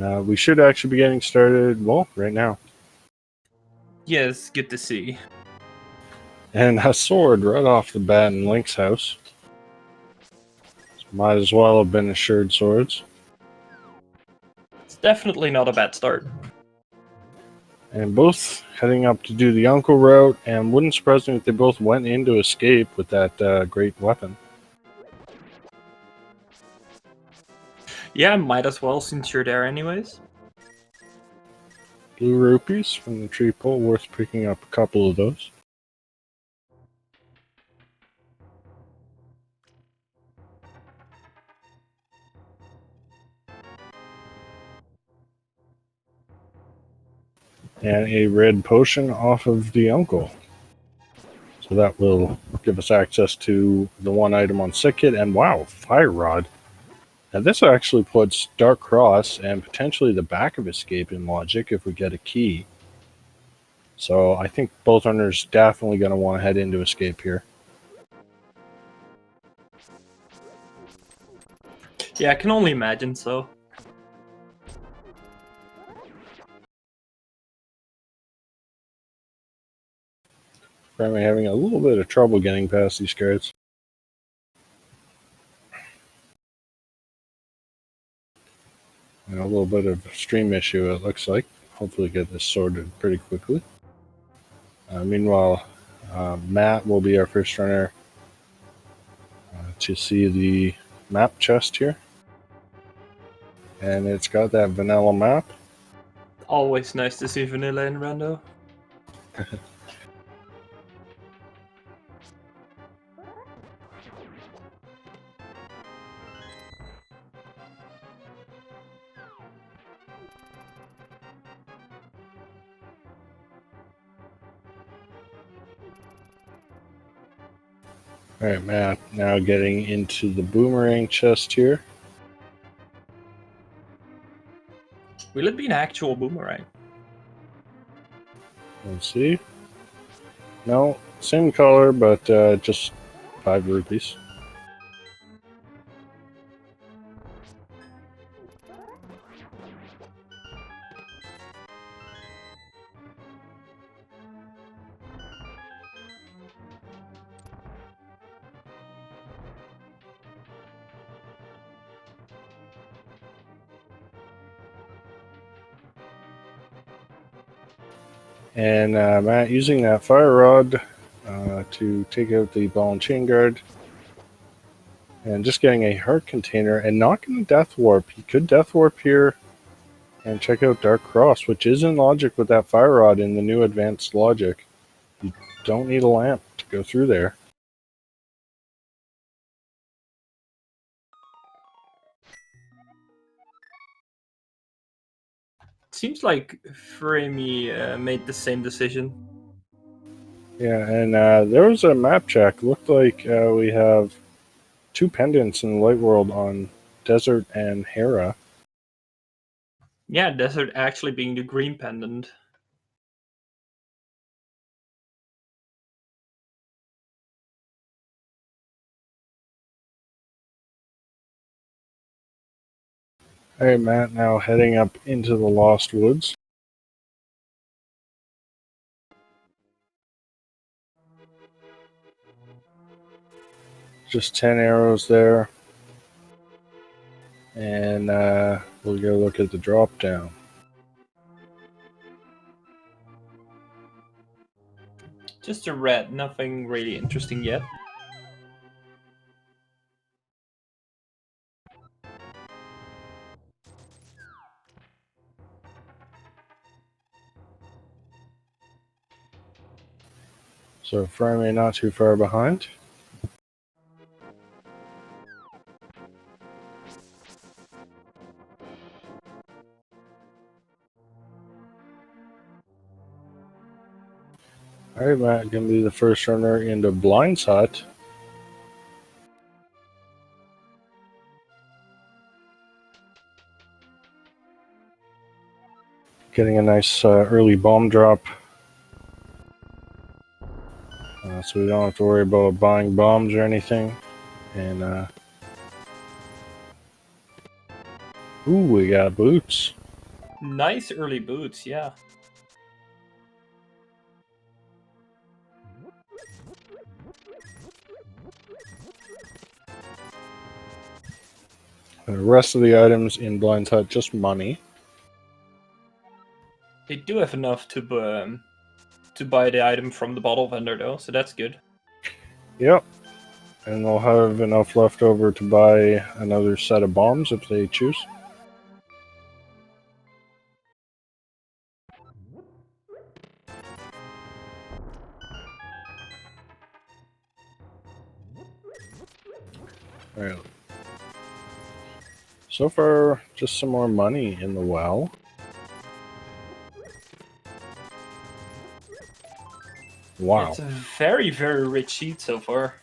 And we should actually be getting started, well, right now. Yes, good to see. And a sword right off the bat in Link's house. So might as well have been assured swords. It's definitely not a bad start. And both heading up to do the uncle route, and wouldn't surprise me if they both went in to escape with that great weapon. Yeah, might as well since you're there anyways. Blue rupees from the tree pole, worth picking up a couple of those. And a red potion off of the uncle. So that will give us access to the one item on Sick Kit, and wow, Fire Rod. Now this actually puts Dark Cross and potentially the back of Escape in logic if we get a key. So I think both runners definitely going to want to head into Escape here. Yeah, I can only imagine so. Furaime having a little bit of trouble getting past these cards. And a little bit of stream issue, it looks like. Hopefully get this sorted pretty quickly. Meanwhile, Matt will be our first runner to see the map chest here. And it's got that vanilla map. Always nice to see vanilla in Rando. Alright, Matt, now getting into the boomerang chest here. Will it be an actual boomerang? Let's see. No, same color, but just 5 rupees. And Matt using that fire rod to take out the ball and chain guard. And just getting a heart container and not going to death warp. He could death warp here and check out Dark Cross, which is in logic with that fire rod in the new advanced logic. You don't need a lamp to go through there. Seems like Furaime made the same decision. Yeah, and there was a map check. Looked like we have 2 pendants in the light world on Desert and Hera. Yeah, Desert actually being the green pendant. Alright, Matt, now heading up into the Lost Woods. Just 10 arrows there. And we'll go look at the drop down. Just a red, nothing really interesting yet. So Furaime not too far behind. Alright, Matt, gonna be the first runner into Blind's Hut. Getting a nice early bomb drop. So we don't have to worry about buying bombs or anything. And ooh, we got boots. Nice early boots, yeah. The rest of the items in Blind's Hut, just money. They do have enough to buy the item from the bottle vendor though, so that's good. Yep. And they'll have enough left over to buy another set of bombs if they choose. Alright. So far, just some more money in the well. Wow. It's a very, very rich sheet so far.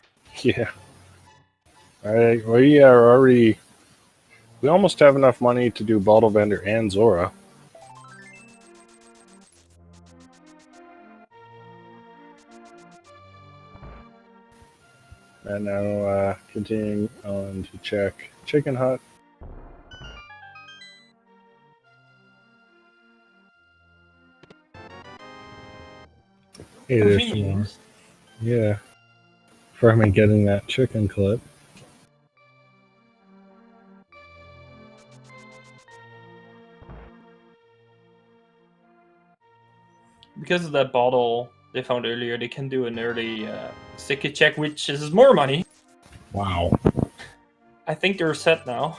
Yeah. Alright, well, yeah, we're already... We almost have enough money to do Bottle Vendor and Zora. And now, continuing on to check Chicken Hut. Hey, there's some more. Yeah. For me getting that chicken clip. Because of that bottle they found earlier, they can do an early sticky check, which is more money. Wow. I think they're set now.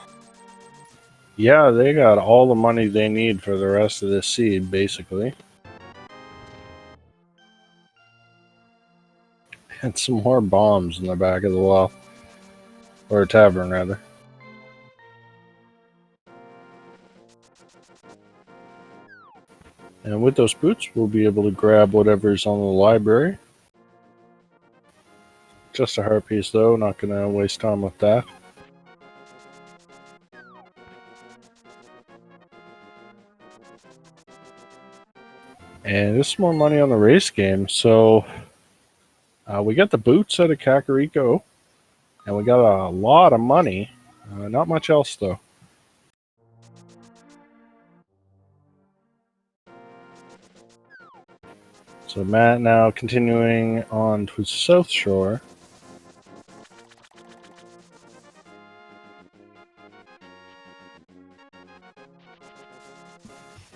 Yeah, they got all the money they need for the rest of this seed, basically. And some more bombs in the back of the well. Or tavern, rather. And with those boots, we'll be able to grab whatever's on the library. Just a heart piece, though. Not going to waste time with that. And this is more money on the race game. So we got the boots out of Kakariko. And we got a lot of money. Not much else, though. So Matt now continuing on to South Shore.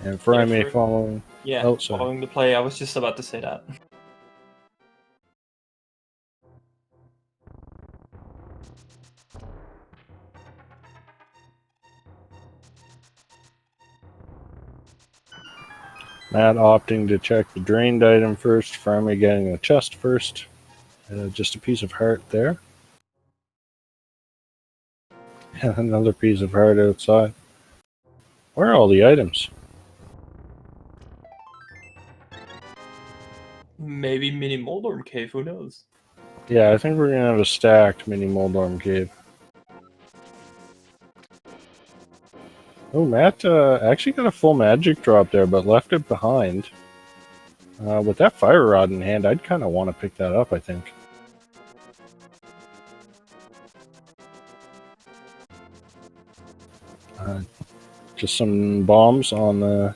And Furaime following. Yeah, following the play. I was just about to say that. Matt opting to check the drained item first. Furaime getting the chest first. Just a piece of heart there. And another piece of heart outside. Where are all the items? Maybe Mini Moldorm Cave, who knows? Yeah, I think we're going to have a stacked Mini Moldorm Cave. Oh, Matt actually got a full magic drop there, but left it behind. With that fire rod in hand, I'd kind of want to pick that up, I think. Just some bombs on the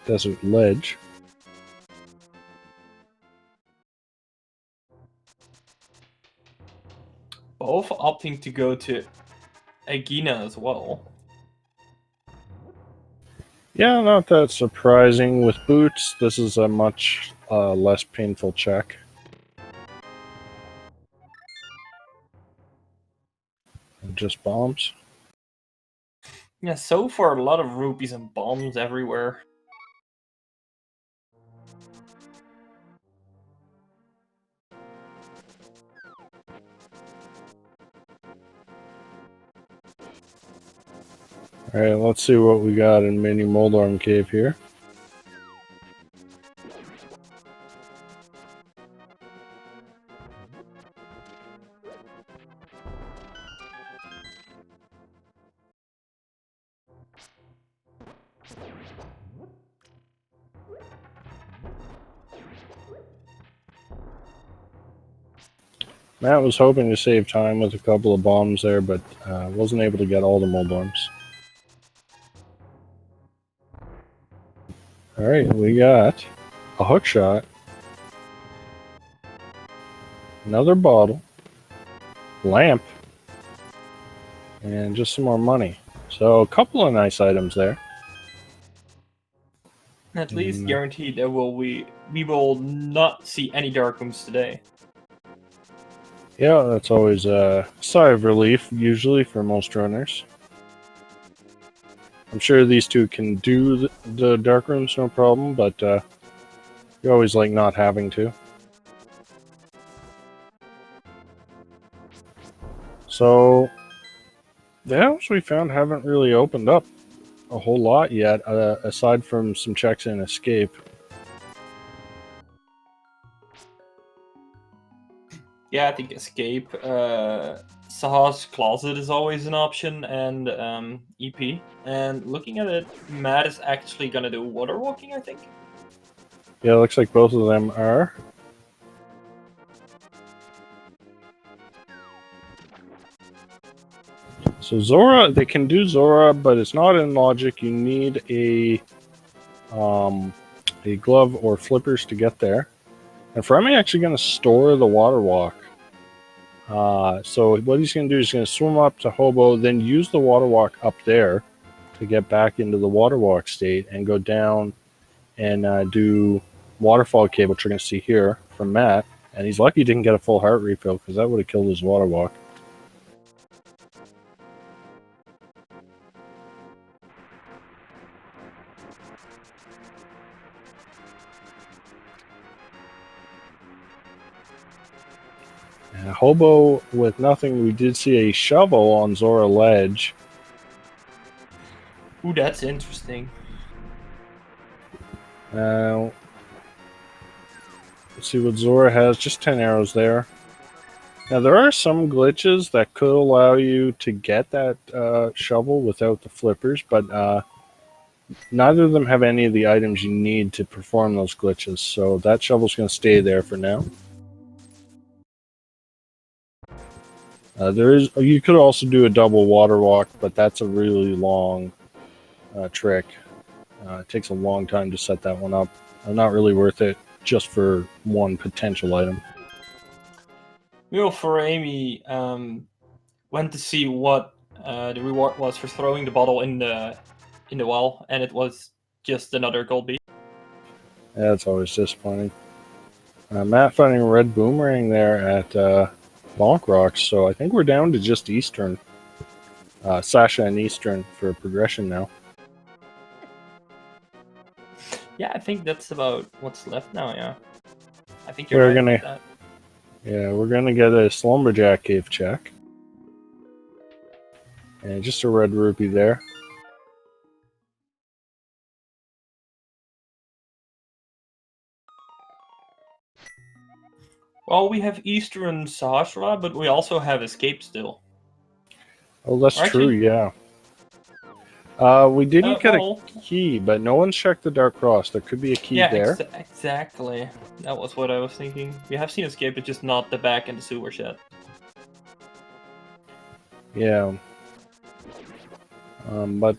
desert ledge. Both opting to go to Agina as well. Yeah, not that surprising. With boots, this is a much less painful check. And just bombs. Yeah, so far a lot of rupees and bombs everywhere. Alright, let's see what we got in Mini Moldorm Cave here. Matt was hoping to save time with a couple of bombs there, but wasn't able to get all the Moldorms. Alright, we got a hook shot, another bottle, lamp, and just some more money. So a couple of nice items there. At least And, guaranteed that we will not see any dark rooms today. yeah, that's always a sigh of relief, usually, for most runners. I'm sure these two can do the dark rooms no problem, but you always like not having to. So, the items we found haven't really opened up a whole lot yet, aside from some checks in escape. Yeah, I think escape. Saha's closet is always an option, and EP. And looking at it, Matt is actually gonna do water walking, I think. Yeah, looks like both of them are. So Zora, they can do Zora, but it's not in logic. You need a glove or flippers to get there. And Furaime actually going to store the water walk. So what he's going to do is going to swim up to Hobo, then use the water walk up there to get back into the water walk state and go down and do waterfall cave, which we're going to see here from Matt. And he's lucky he didn't get a full heart refill because that would have killed his water walk. Hobo with nothing. We did see a shovel on Zora Ledge. Ooh, that's interesting. Let's see what Zora has. Just 10 arrows there. Now, there are some glitches that could allow you to get that shovel without the flippers, but neither of them have any of the items you need to perform those glitches, so that shovel's going to stay there for now. You could also do a double water walk, but that's a really long trick. It takes a long time to set that one up. Not really worth it just for one potential item. Furaime went to see what the reward was for throwing the bottle in the well, and it was just another gold bead. Yeah, that's always disappointing. Matt finding a red boomerang there at Bonk Rocks, so I think we're down to just Eastern. Sasha and Eastern for progression now. Yeah, I think that's about what's left now. Yeah, I think you're right about that. Yeah, we're gonna get a Slumberjack cave check, and just a red rupee there. Well, we have Eastern Sahasra, but we also have Escape still. Oh, that's true. Yeah. We didn't get a key, but no one's checked the Dark Cross. There could be a key there. Exactly. That was what I was thinking. We have seen Escape, but just not the back and the sewer shed. Yeah. But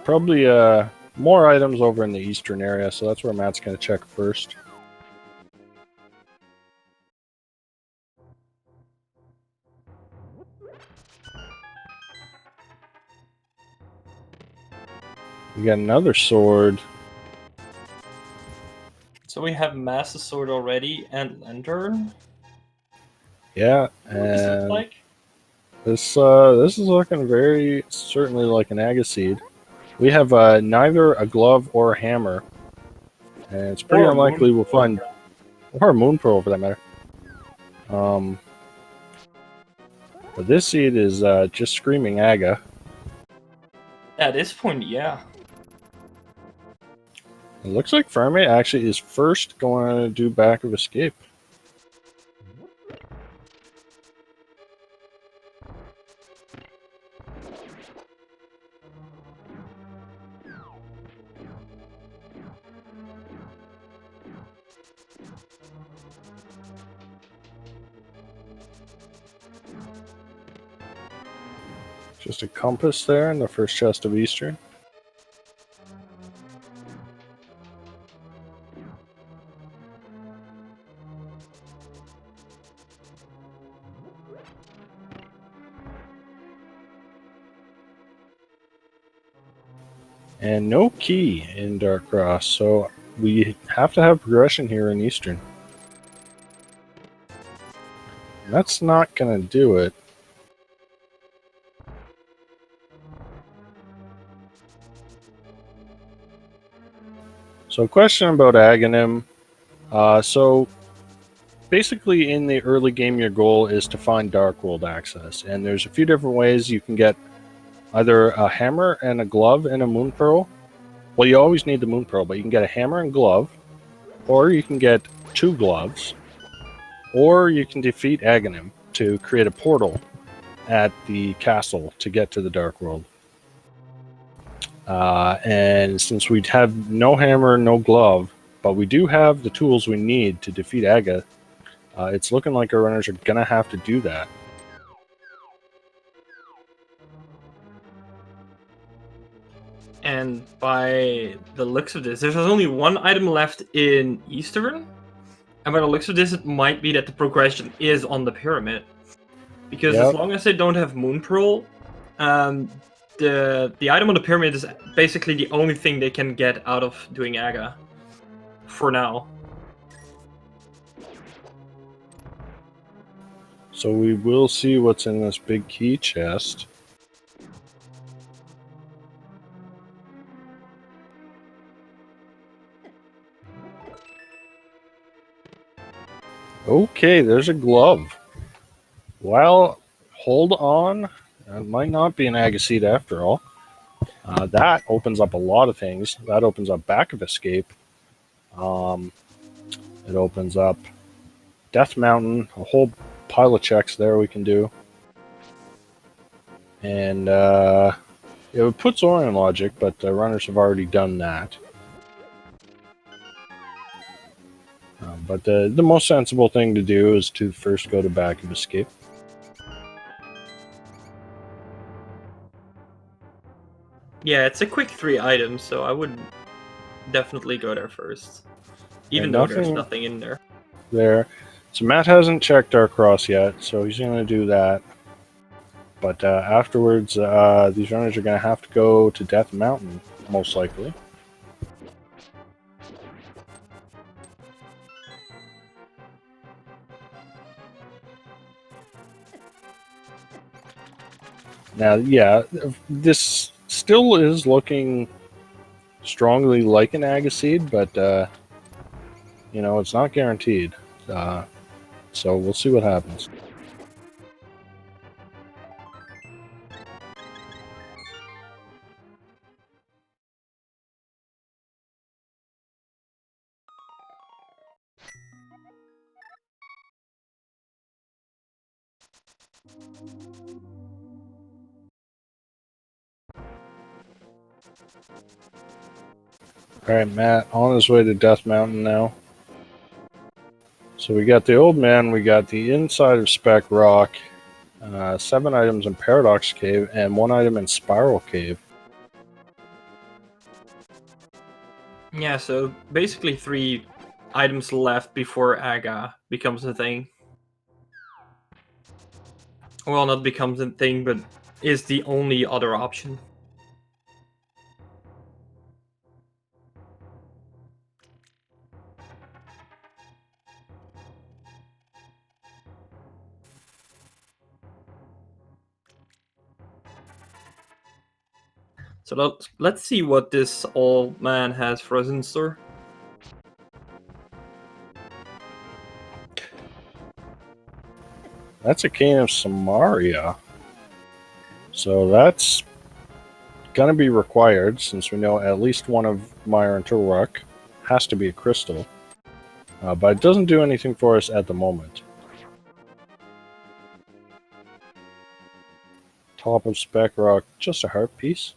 probably more items over in the eastern area, so that's where Matt's going to check first. We got another sword. So we have Master Sword already and Lantern. Yeah, and what does it look like? This is looking very certainly like an Agaseed. We have neither a glove or a hammer, and it's pretty unlikely we'll find, or a moon pearl for that matter. But this seed is just screaming Aga. At this point, yeah. It looks like Furaime actually is first going to do Back of Escape. Just a compass there in the first chest of Eastern. And no key in Dark Cross, so we have to have progression here in Eastern. And that's not going to do it. So question about Aghanim. So basically in the early game your goal is to find Dark World access, and there's a few different ways you can get either a hammer and a glove and a moon pearl. Well, you always need the moon pearl, but you can get a hammer and glove, or you can get 2 gloves, or you can defeat Aghanim to create a portal at the castle to get to the Dark World. And since we have no hammer, no glove, but we do have the tools we need to defeat Aga, it's looking like our runners are going to have to do that. And by the looks of this, there's only one item left in Eastern. And by the looks of this, it might be that the progression is on the pyramid. Because as long as they don't have Moon Pearl, the item on the pyramid is basically the only thing they can get out of doing Aga. For now. So we will see what's in this big key chest. Okay, there's a glove. Well, hold on. It might not be an Agaseed after all. That opens up a lot of things. That opens up Back of Escape. It opens up Death Mountain, a whole pile of checks there we can do. And it puts Orion Logic, but the runners have already done that. But the most sensible thing to do is to first go to Back of Escape. Yeah, it's a quick 3 items, so I would definitely go there first. Even though there's nothing in there. There. So Matt hasn't checked our cross yet, so he's going to do that. But afterwards, these runners are going to have to go to Death Mountain, most likely. Now, yeah, this still is looking strongly like an Agaseed, but, you know, it's not guaranteed. So we'll see what happens. Alright, Matt, on his way to Death Mountain now. So we got the Old Man, we got the inside of Spec Rock, 7 items in Paradox Cave, and 1 item in Spiral Cave. Yeah, so basically 3 items left before Aga becomes a thing. Well, not becomes a thing, but is the only other option. So let's see what this old man has for us in store. That's a cane of Samaria. So that's going to be required, since we know at least one of Meyer and Turok has to be a crystal. But it doesn't do anything for us at the moment. Top of Spec Rock, just a heart piece.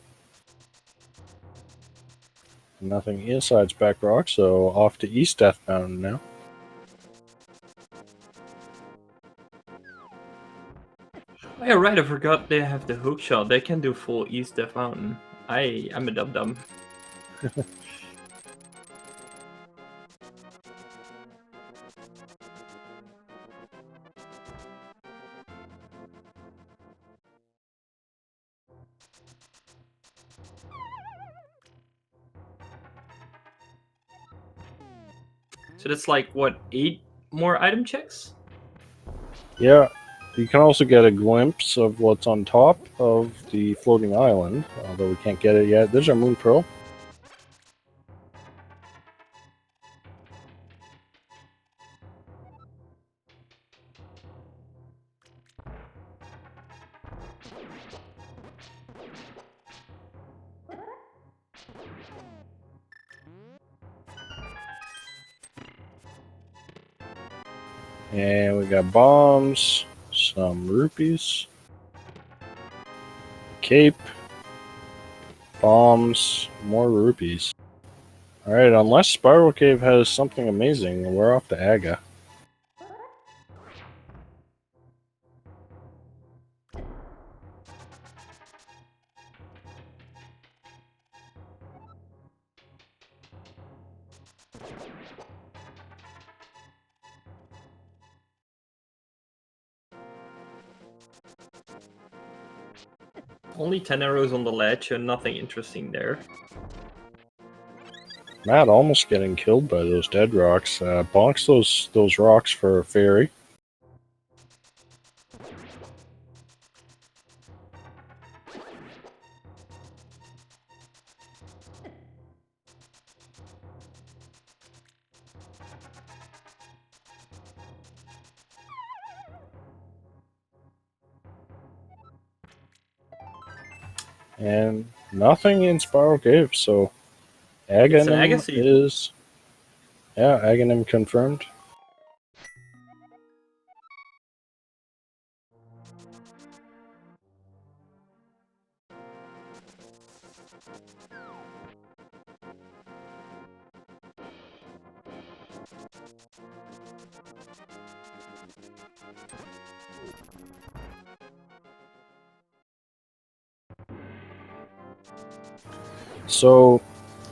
Nothing inside Spec Rock, so off to East Death Mountain now. Oh yeah, right, I forgot they have the hook shot. They can do full East Death Mountain. I'm a dum-dum. So that's like, what, 8 more item checks? Yeah, you can also get a glimpse of what's on top of the floating island, although we can't get it yet. There's our moon pearl. And we got bombs, some rupees, cape, bombs, more rupees. Alright, unless Spiral Cave has something amazing, we're off to Aga. Only 10 arrows on the ledge and nothing interesting there. Matt almost getting killed by those dead rocks. Bonks those rocks for a fairy. And nothing in Spiral Cave, so Aghanim is... Yeah, Aghanim confirmed. So,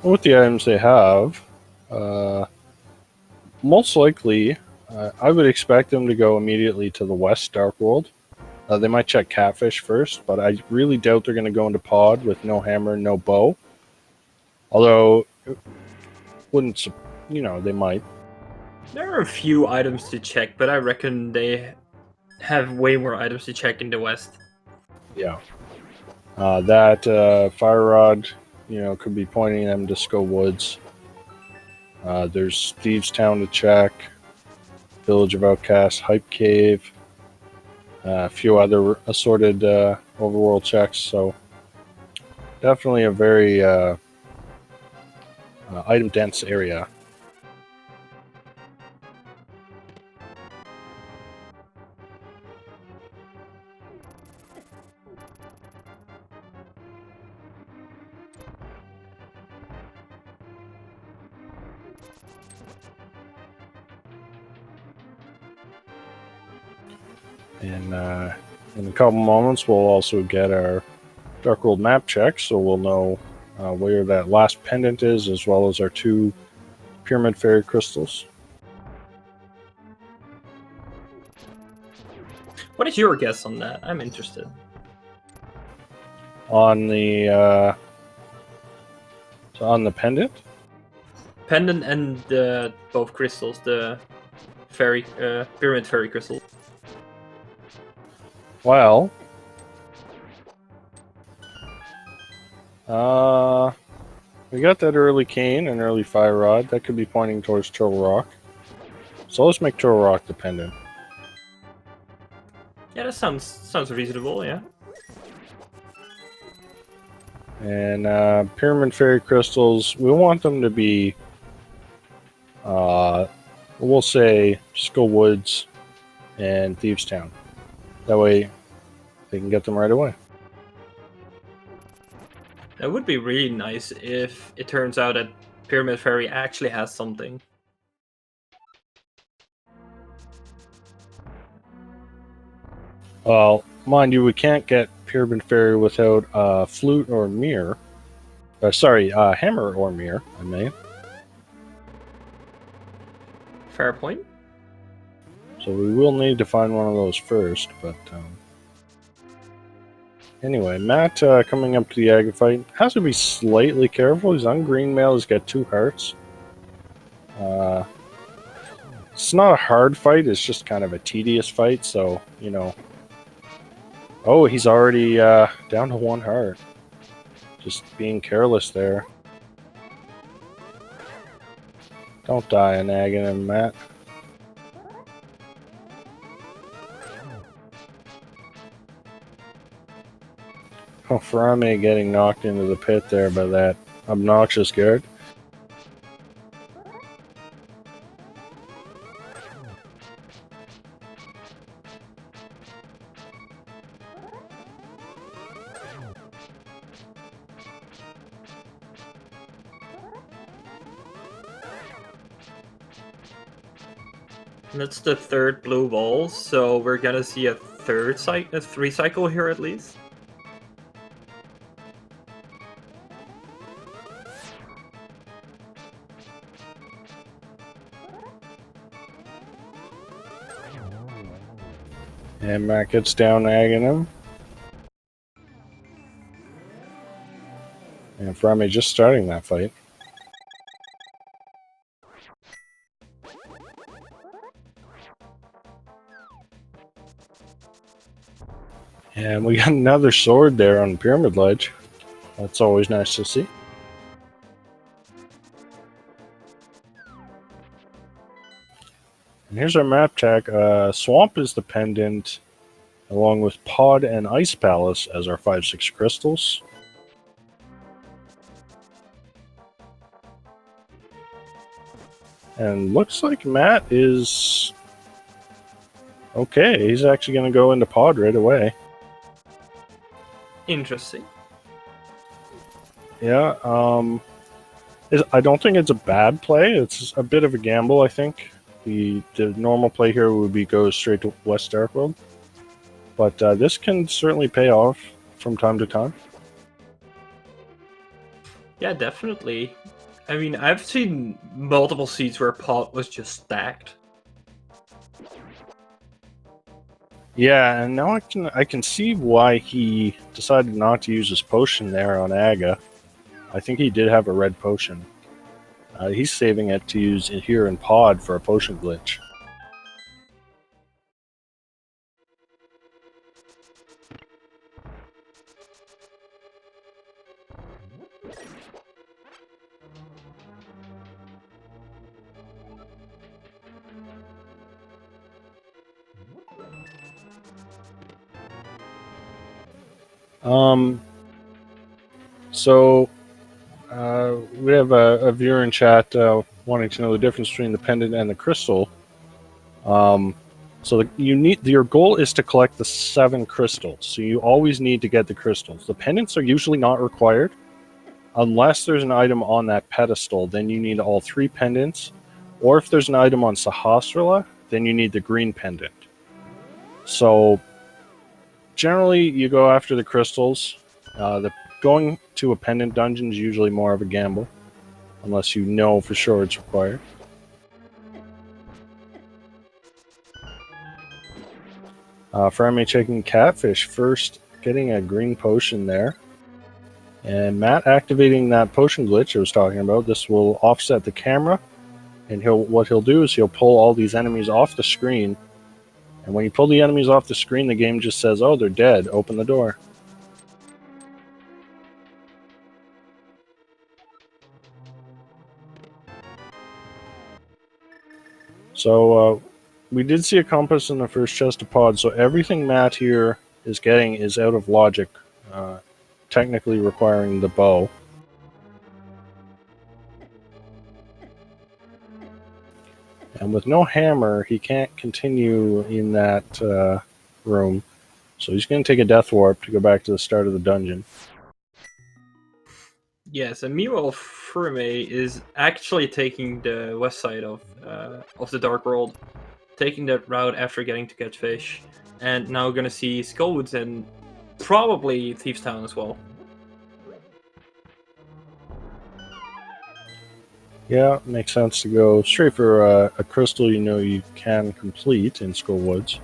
with the items they have, most likely, I would expect them to go immediately to the West Dark World. They might check Catfish first, but I really doubt they're going to go into Pod with no hammer, no bow. Although, wouldn't, they might. There are a few items to check, but I reckon they have way more items to check in the West. Yeah. That Fire Rod, could be pointing them to Skull Woods. There's Thieves Town to check, Village of Outcasts, Hype Cave, a few other assorted overworld checks. So definitely a very item dense area. And in a couple moments, we'll also get our Dark World map check, so we'll know where that last pendant is, as well as our 2 Pyramid Fairy crystals. What is your guess on that? I'm interested. On the pendant? Pendant and both crystals, the Pyramid Fairy crystals. Well, we got that early cane and early Fire Rod. That could be pointing towards Turtle Rock. So let's make Turtle Rock the pendant. Yeah, that sounds reasonable, yeah. And Pyramid Fairy crystals, we want them to be, we'll say, Skull Woods and Thieves Town. That way, they can get them right away. That would be really nice if it turns out that Pyramid Fairy actually has something. Well, mind you, we can't get Pyramid Fairy without flute or mirror. Hammer or mirror, I mean. Fair point. So we will need to find one of those first, but anyway, Matt coming up to the Aga fight has to be slightly careful. He's on green mail. He's got 2 hearts. It's not a hard fight, it's just kind of a tedious fight, so, you know. Oh, he's already down to 1 heart. Just being careless there. Don't die a nagging him, Matt. Oh, Furaime getting knocked into the pit there by that obnoxious guard. That's the 3rd blue ball, so we're gonna see a 3 cycle here at least. And Matt gets down nagging him. And Furaime just starting that fight. And we got another sword there on the pyramid ledge. That's always nice to see. And here's our map tag. Swamp is the pendant, along with Pod and Ice Palace as our 5-6 crystals. And looks like Matt is okay. He's actually going to go into Pod right away. Interesting. Yeah, I don't think it's a bad play. It's a bit of a gamble, I think. The normal play here would be go straight to West Dark World. But this can certainly pay off from time to time. Yeah, definitely. I mean, I've seen multiple seeds where pot was just stacked. Yeah, and now I can see why he decided not to use his potion there on Aga. I think he did have a red potion. He's saving it to use it here in Pod for a potion glitch. So we have a viewer in chat wanting to know the difference between the pendant and the crystal. So your goal is to collect the 7 crystals. So you always need to get the crystals. The pendants are usually not required unless there's an item on that pedestal. Then you need all 3 pendants, or if there's an item on Sahasrara, then you need the green pendant. So generally, you go after the crystals. Going to a pendant dungeon is usually more of a gamble, unless you know for sure it's required. Furaime checking Catfish first, getting a green potion there. And Matt activating that potion glitch I was talking about. This will offset the camera, and what he'll do is he'll pull all these enemies off the screen. And when you pull the enemies off the screen, the game just says, "Oh, they're dead. Open the door." So we did see a compass in the first chest of Pod, so everything Matt here is getting is out of logic, technically requiring the bow. And with no hammer, he can't continue in that room, so he's going to take a death warp to go back to the start of the dungeon. Yes, and meanwhile, Furaime is actually taking the west side of the Dark World, taking that route after getting to Catfish, and now gonna see Skullwoods and probably Thieves Town as well. Yeah, makes sense to go straight for a crystal you know you can complete in Skullwoods.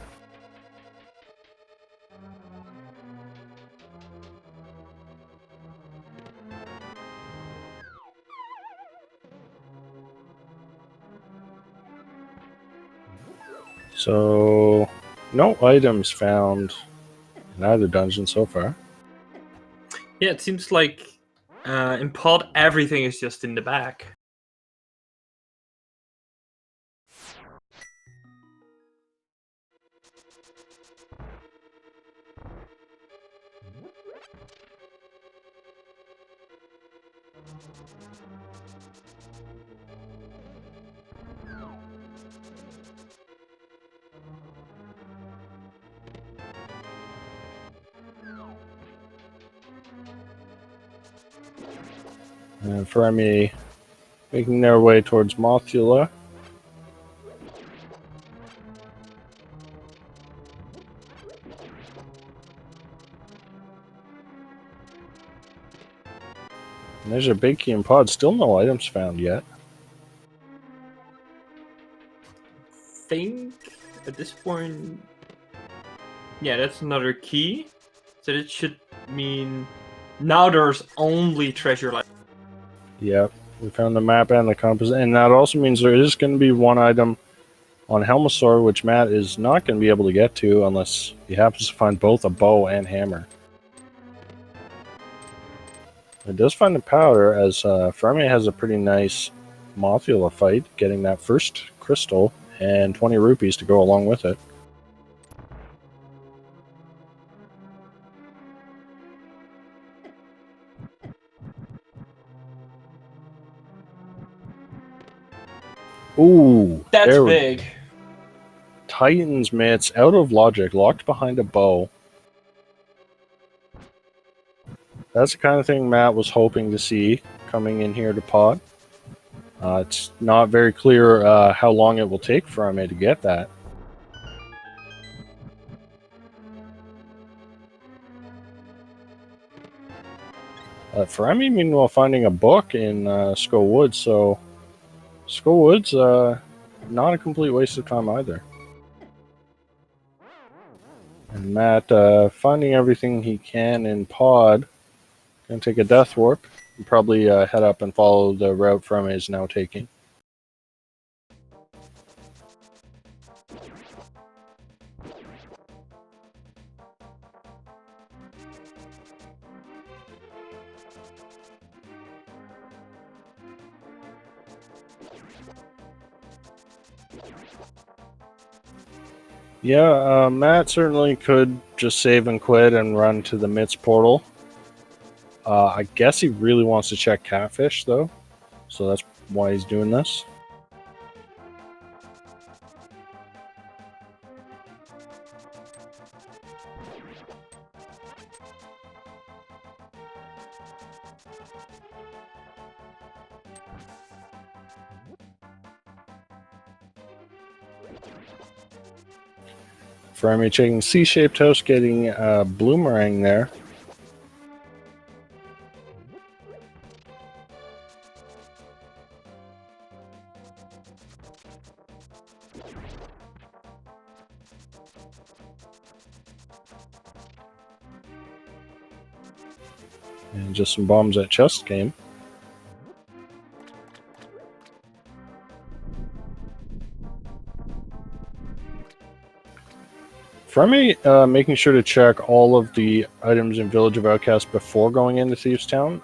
So, no items found in either dungeon so far. Yeah, it seems like in pod everything is just in the back. And Furaime making their way towards Mothula. And there's a big key in pod. Still no items found yet. Think at this point, yeah, that's another key. So it should mean now there's only treasure left. Yep, we found the map and the compass, and that also means there is going to be one item on Helmasaur, which Matt is not going to be able to get to unless he happens to find both a bow and hammer. It does find the powder, as Furaime has a pretty nice Mothula fight, getting that first crystal and 20 rupees to go along with it. Ooh, That's big. Titan's mitts, out of logic, locked behind a bow. That's the kind of thing Matt was hoping to see coming in here to pod. It's not very clear how long it will take for Furaime to get that. Furaime, meanwhile, finding a book in Skull Woods, so Skull Woods, not a complete waste of time either. And Matt finding everything he can in pod. Gonna take a death warp and probably head up and follow the route Furaime is now taking. Yeah, Matt certainly could just save and quit and run to the Mitts portal. I guess he really wants to check Catfish, though, so that's why he's doing this. Furaime checking C-shaped house, getting a Bloomerang there. And just some bombs at chest game. Furaime making sure to check all of the items in Village of Outcast before going into Thieves Town.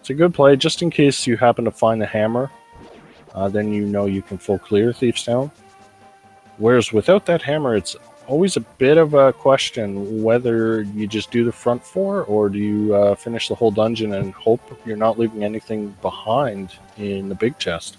It's a good play, just in case you happen to find the hammer. Then you know you can full clear Thieves Town. Whereas without that hammer, it's always a bit of a question whether you just do the front four or do you finish the whole dungeon and hope you're not leaving anything behind in the big chest.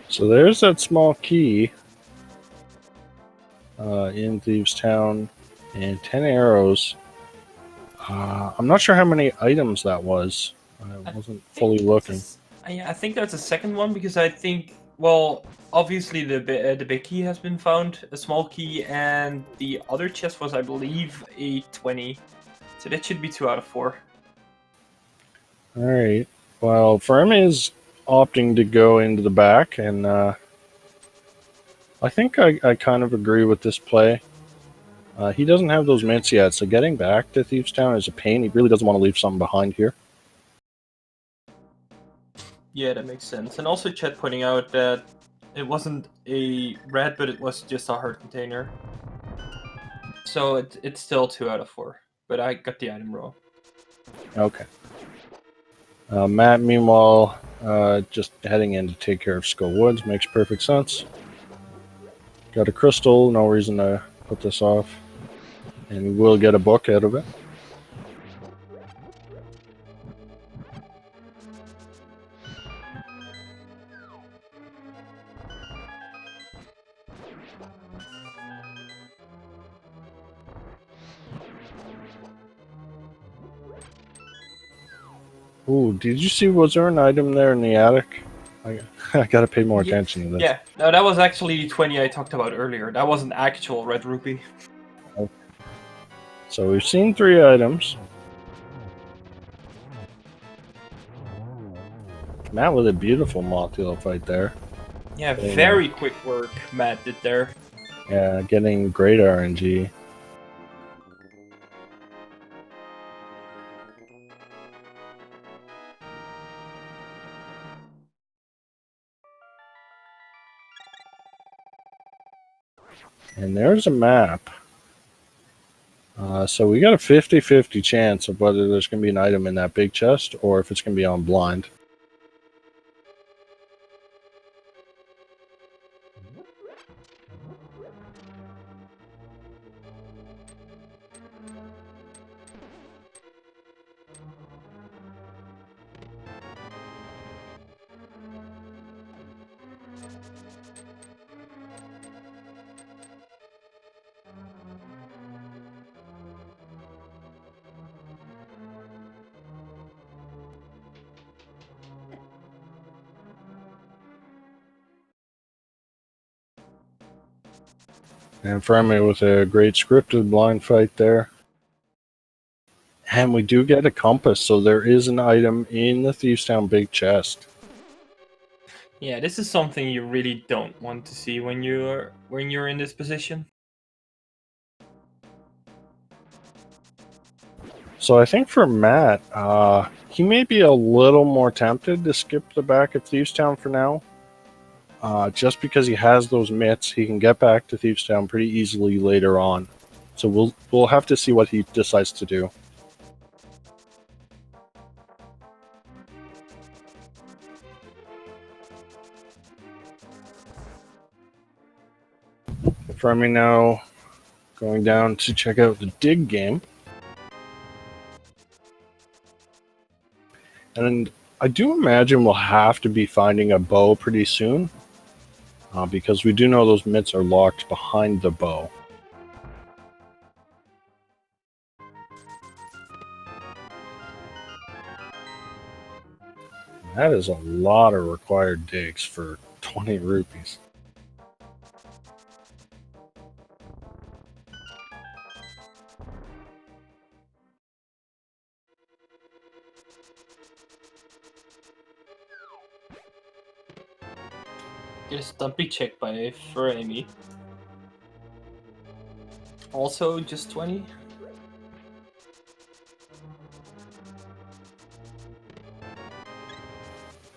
So there's that small key in Thieves Town and 10 arrows. I'm not sure how many items that was. I wasn't fully looking. I think there's a second one because I think, well, obviously the big key has been found, a small key, and the other chest was, I believe, a 20. So that should be 2 out of 4. All right. Well, Furaime is opting to go into the back, and I think I kind of agree with this play. He doesn't have those mitts yet, so getting back to Thieves Town is a pain. He really doesn't want to leave something behind here. Yeah, that makes sense. And also Chet pointing out that it wasn't a red, but it was just a heart container. So it's still 2 out of 4. But I got the item wrong. Okay. Matt, meanwhile, just heading in to take care of Skull Woods. Makes perfect sense. Got a crystal, no reason to put this off. And we will get a book out of it. Ooh, did you see, was there an item there in the attic? I gotta pay more attention to this. Yeah, no, that was actually the 20 I talked about earlier. That was an actual red rupee. So we've seen 3 items. Matt with a beautiful Mothula fight there. Yeah, very quick work Matt did there. Yeah, getting great RNG. And there's a map. So we got a 50-50 chance of whether there's going to be an item in that big chest or if it's going to be on blind. And Furaime with a great scripted blind fight there. And we do get a compass, so there is an item in the Thieves Town big chest. Yeah, this is something you really don't want to see when you're in this position. So I think for Matt, he may be a little more tempted to skip the back of Thieves Town for now. Just because he has those mitts, he can get back to Thieves Town pretty easily later on. So we'll have to see what he decides to do. For me now, going down to check out the dig game. And I do imagine we'll have to be finding a bow pretty soon. Because we do know those mitts are locked behind the bow. That is a lot of required digs for 20 rupees. Get a stumpy check by Furaime. Also just 20.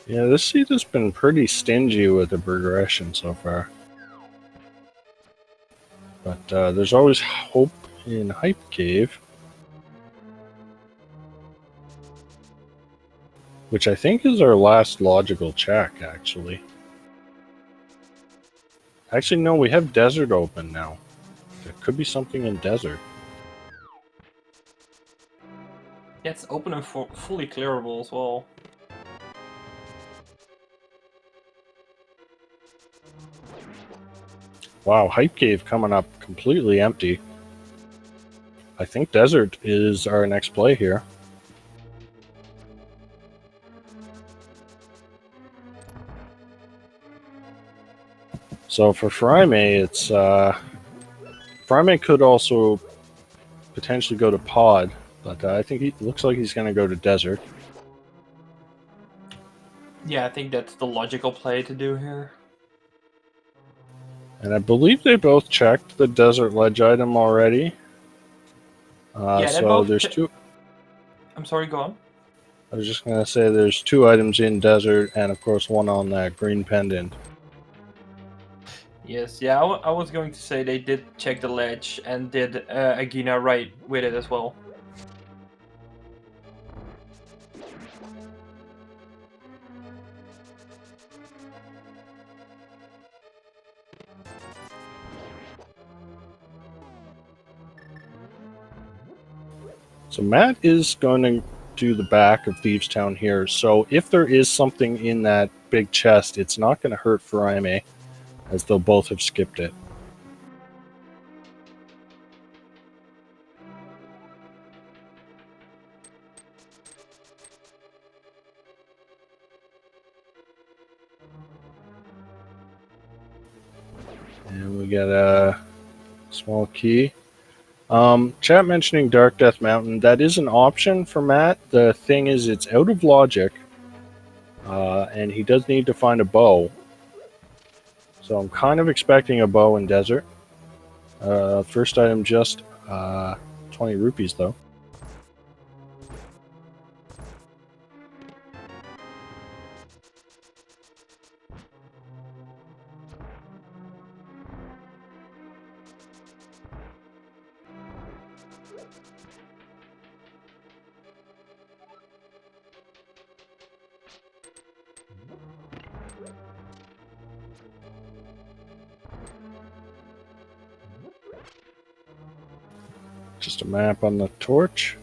Yeah, this seed has been pretty stingy with the progression so far. But there's always hope in Hype Cave. Which I think is our last logical check, actually. Actually, no, we have Desert open now. There could be something in Desert. Yeah, it's open and fully clearable as well. Wow, Hype Cave coming up completely empty. I think Desert is our next play here. So for Furaime, it's Furaime could also potentially go to Pod, but I think he looks like he's going to go to Desert. Yeah, I think that's the logical play to do here. And I believe they both checked the Desert Ledge item already. Yeah, they so both there's two. I'm sorry, go on. I was just going to say there's 2 items in Desert, and of course one on that green pendant. Yes, yeah, I was going to say they did check the ledge and did Agina right with it as well. So Matt is going to do the back of Thieves Town here. So if there is something in that big chest, it's not going to hurt Furaime, as they'll both have skipped it. And we get a small key. Chat mentioning Dark Death Mountain. That is an option for Matt. The thing is, it's out of logic, and he does need to find a bow. So I'm kind of expecting a bow in Desert. First item just 20 rupees, though. Just a map on the torch.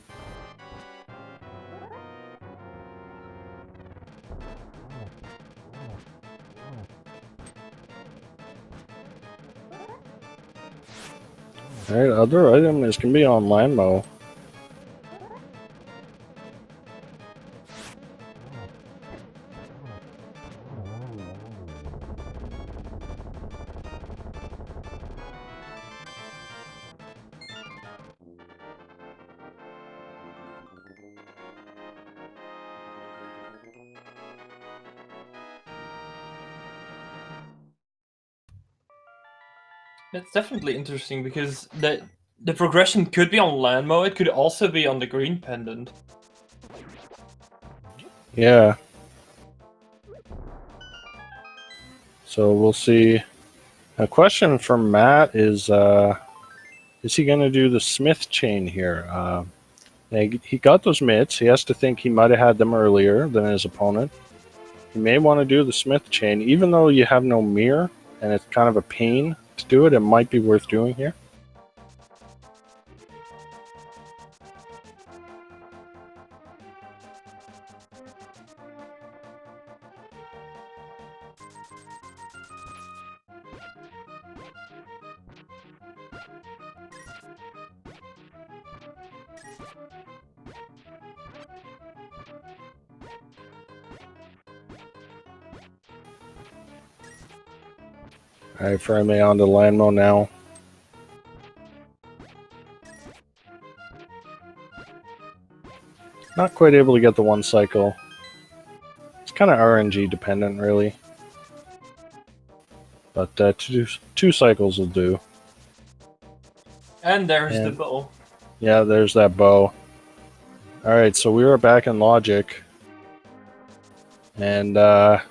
Alright, other item is going to be on Landmo. That's definitely interesting because the progression could be on Landmo, it could also be on the green pendant. Yeah. So we'll see. A question from Matt is he going to do the Smith chain here? He got those mitts. He has to think he might have had them earlier than his opponent. He may want to do the Smith chain, even though you have no mirror, and it's kind of a pain to do it. It might be worth doing here. Alright, Furaime on to Landmo now. Not quite able to get the 1 cycle. It's kind of RNG dependent, really. But 2 cycles will do. And there's the bow. Yeah, there's that bow. Alright, so we are back in Logic. And the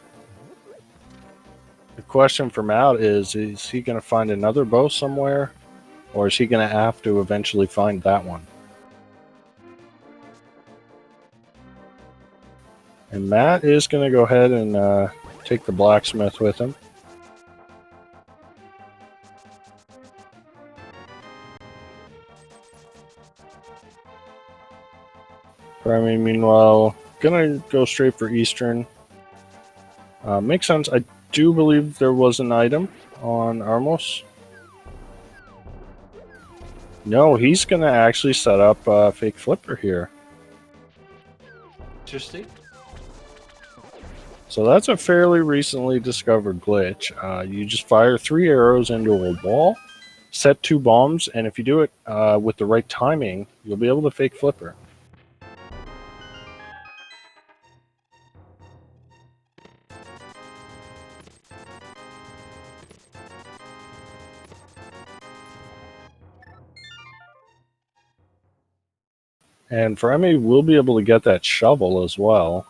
question from Out is he going to find another bow somewhere? Or is he going to have to eventually find that one? And Matt is going to go ahead and take the blacksmith with him. Furaime, meanwhile, gonna go straight for Eastern. Makes sense. I do believe there was an item on Armos. No, he's gonna actually set up a fake flipper here. Interesting. So that's a fairly recently discovered glitch. You just fire 3 arrows into a wall, set 2 bombs, and if you do it with the right timing, you'll be able to fake flipper. And Furaime will be able to get that shovel as well.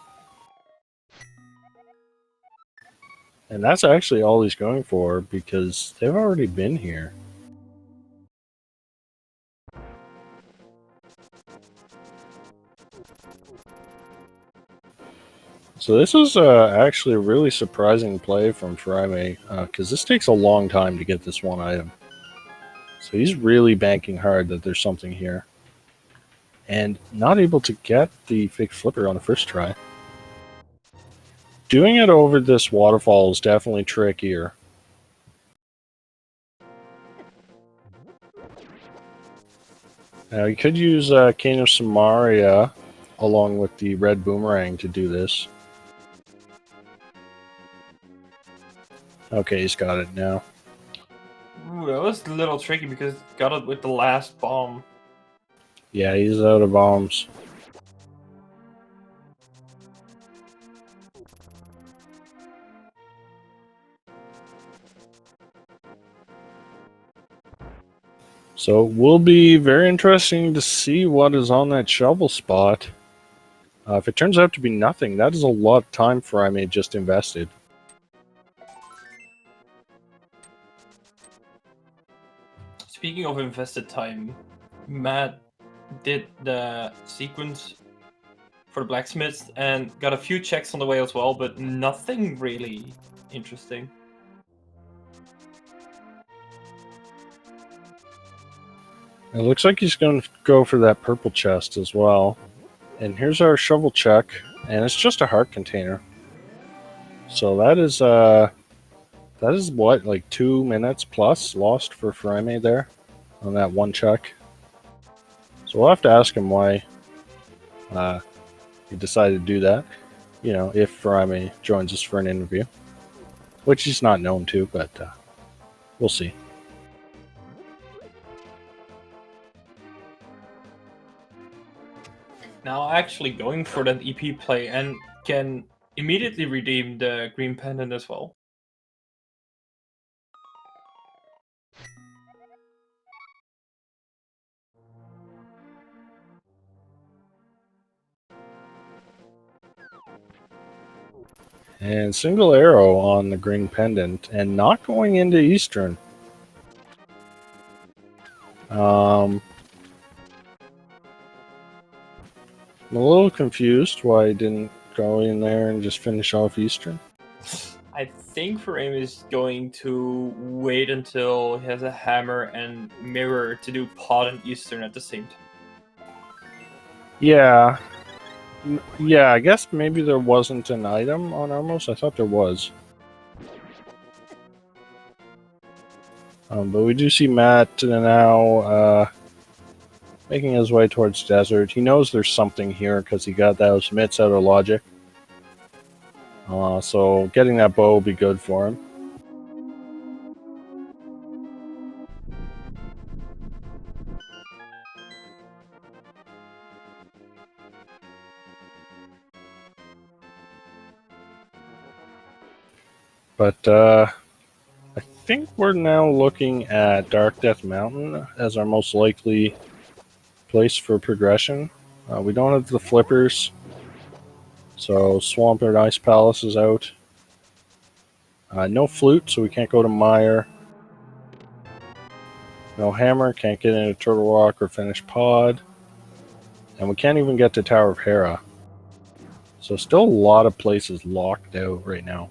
And that's actually all he's going for, because they've already been here. So this is actually a really surprising play from Furaime, because this takes a long time to get this one item. So he's really banking hard that there's something here. And not able to get the fake flipper on the first try. Doing it over this waterfall is definitely trickier. Now you could use Cane of Samaria along with the red boomerang to do this. Okay, he's got it now. Ooh, that was a little tricky because got it with the last bomb. Yeah, he's out of bombs. So it will be very interesting to see what is on that shovel spot. If it turns out to be nothing, that is a lot of time Furaime just invested. Speaking of invested time, Matt did the sequence for the blacksmith and got a few checks on the way as well, but nothing really interesting. It looks like he's going to go for that purple chest as well. And here's our shovel check, and it's just a heart container. So that is what, like 2 minutes plus lost for Furaime there on that one check. So we'll have to ask him why he decided to do that. You know, if Furaime joins us for an interview, which he's not known to, but we'll see. Now actually going for that EP play and can immediately redeem the green pendant as well. And single arrow on the green pendant, and not going into Eastern. I'm a little confused why he didn't go in there and just finish off Eastern. I think Furaime is going to wait until he has a hammer and mirror to do pot and Eastern at the same time. Yeah. Yeah, I guess maybe there wasn't an item on Armos. I thought there was. But we do see Matt now making his way towards desert. He knows there's something here because he got those mitts out of logic. So getting that bow will be good for him. But I think we're now looking at Dark Death Mountain as our most likely place for progression. We don't have the flippers, so Swamp and Ice Palace is out. No flute, so we can't go to Mire. No hammer, can't get into Turtle Rock or finish Pod. And we can't even get to Tower of Hera. So still a lot of places locked out right now.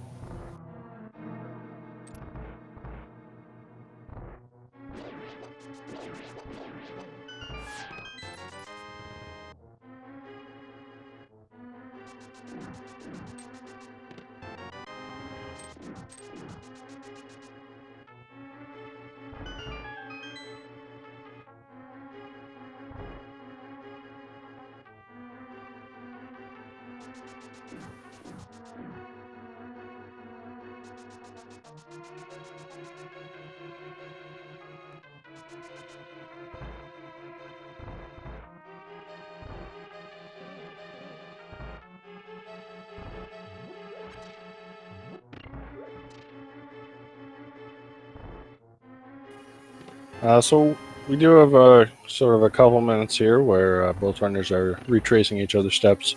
So we do have a sort of a couple minutes here where both runners are retracing each other's steps.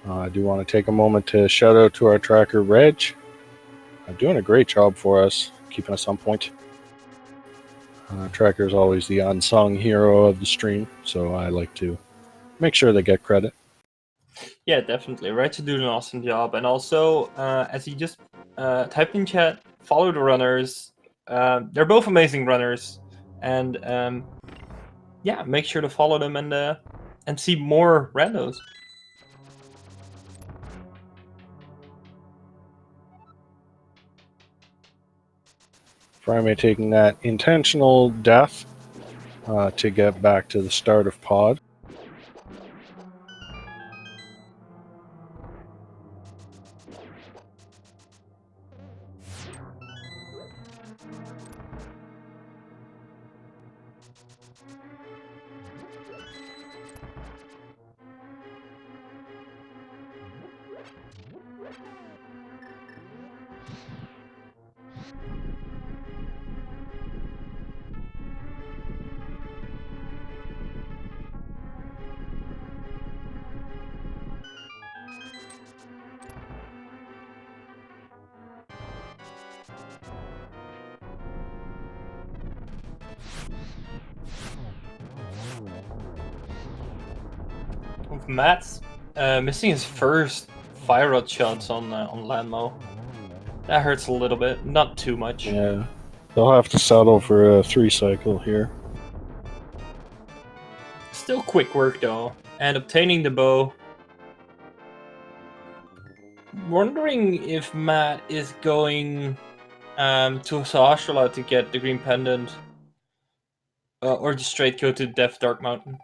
I do want to take a moment to shout out to our tracker Reg, doing a great job for us, keeping us on point. Tracker is always the unsung hero of the stream, so I like to make sure they get credit. Yeah, definitely. Reg is doing an awesome job, and also as he just typed in chat, follow the runners. They're both amazing runners, and yeah, make sure to follow them and see more randos. Furaime taking that intentional death to get back to the start of pod. With Matt's missing his first fire rod shots on Landmo. That hurts a little bit, not too much. Yeah, they'll have to settle for a 3 cycle here. Still quick work though, and obtaining the bow. Wondering if Matt is going to Sahasrara to get the green pendant, or just straight go to Death Dark Mountain.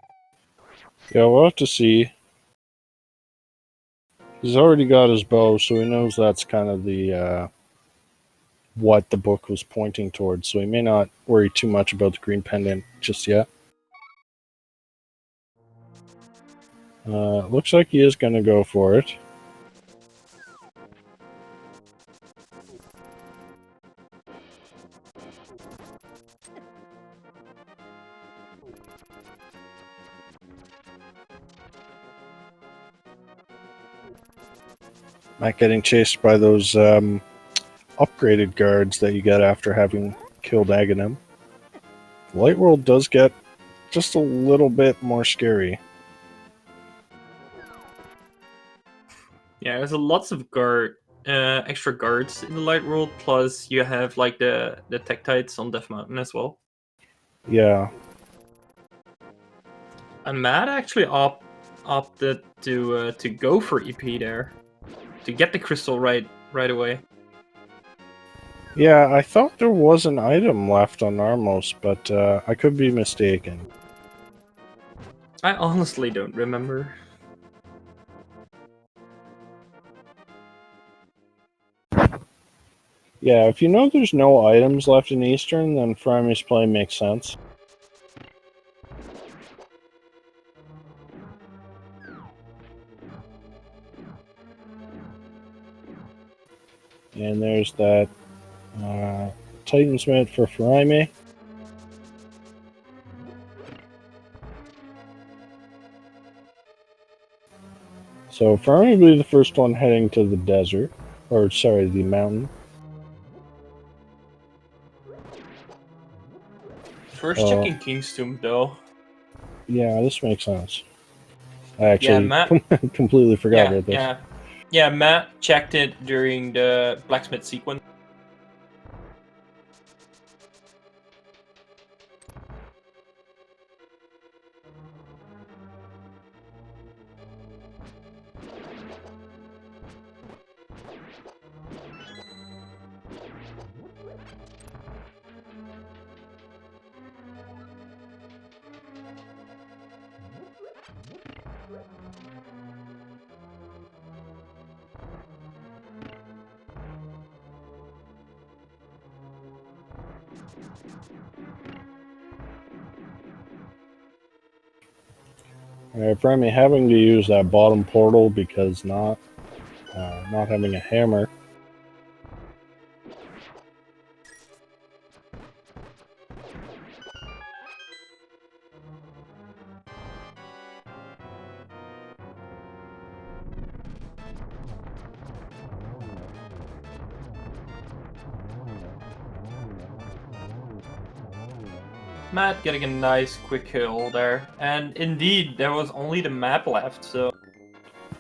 Yeah, we'll have to see. He's already got his bow, so he knows that's kind of the what the book was pointing towards, so he may not worry too much about the green pendant just yet. Looks like he is going to go for it. Not getting chased by those upgraded guards that you get after having killed Aghanim. Light World does get just a little bit more scary. Yeah, there's lots of extra guards in the Light World. Plus, you have like the Tektites on Death Mountain as well. Yeah. And Matt actually opted to go for EP there to get the crystal right away. Yeah, I thought there was an item left on Armos, but I could be mistaken. I honestly don't remember. Yeah, if you know there's no items left in Eastern, then Furaime's play makes sense. And there's that Titansmith for Furaime. So Furaime will be the first one heading to the desert. Or, sorry, the mountain. First checking King's Tomb though. Yeah, this makes sense. I actually completely forgot about this. Yeah, Matt checked it during the blacksmith sequence. Furaime having to use that bottom portal because not having a hammer. Matt getting a nice quick kill there, and indeed there was only the map left, so...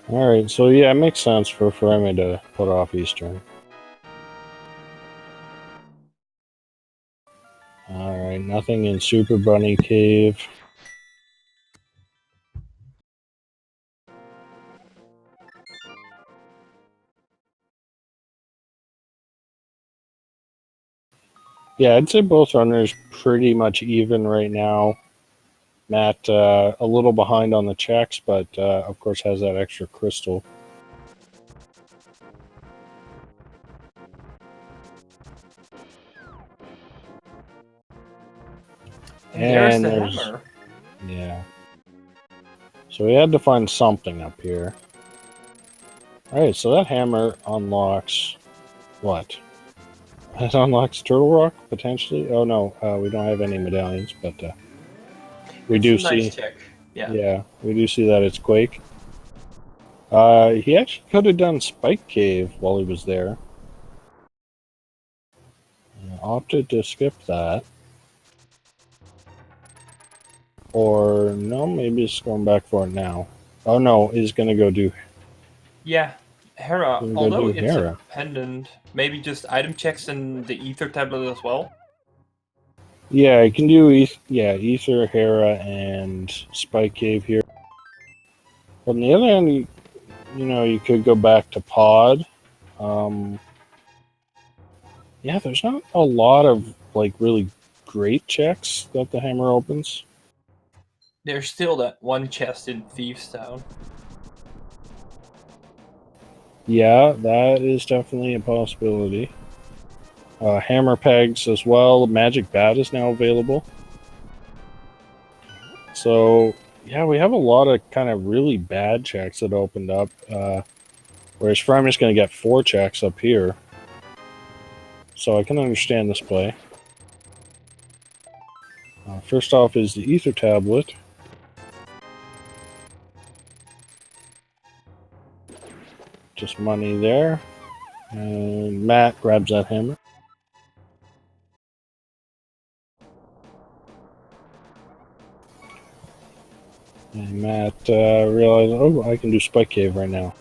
Alright, so yeah, it makes sense for Furaime to put off Eastern. Alright, nothing in Super Bunny Cave. Yeah, I'd say both runners pretty much even right now. Matt a little behind on the checks, but of course has that extra crystal. And there's the hammer. Yeah. So we had to find something up here. Alright, so that hammer unlocks what? It unlocks Turtle Rock, potentially? Oh no, we don't have any medallions, but we do see... Nice check. Yeah, we do see that it's Quake. He actually could have done Spike Cave while he was there. Opted to skip that. Or, no, maybe he's going back for it now. Oh no, he's gonna go do... Yeah, Hera, although it's Hera. a pendant, maybe just item checks in the Ether tablet as well? Yeah, you can do Ether, Hera, and Spike Cave here. But on the other hand, you could go back to Pod. Yeah, there's not a lot of like really great checks that the hammer opens. There's still that one chest in Thieves Town. Yeah, that is definitely a possibility. Hammer pegs as well. Magic Bat is now available. So, yeah, we have a lot of kind of really bad checks that opened up. Whereas Furaime's going to get 4 checks up here. So I can understand this play. First off is the Ether Tablet. Just money there. And Matt grabs that hammer. And Matt realizes, oh, I can do Spike Cave right now.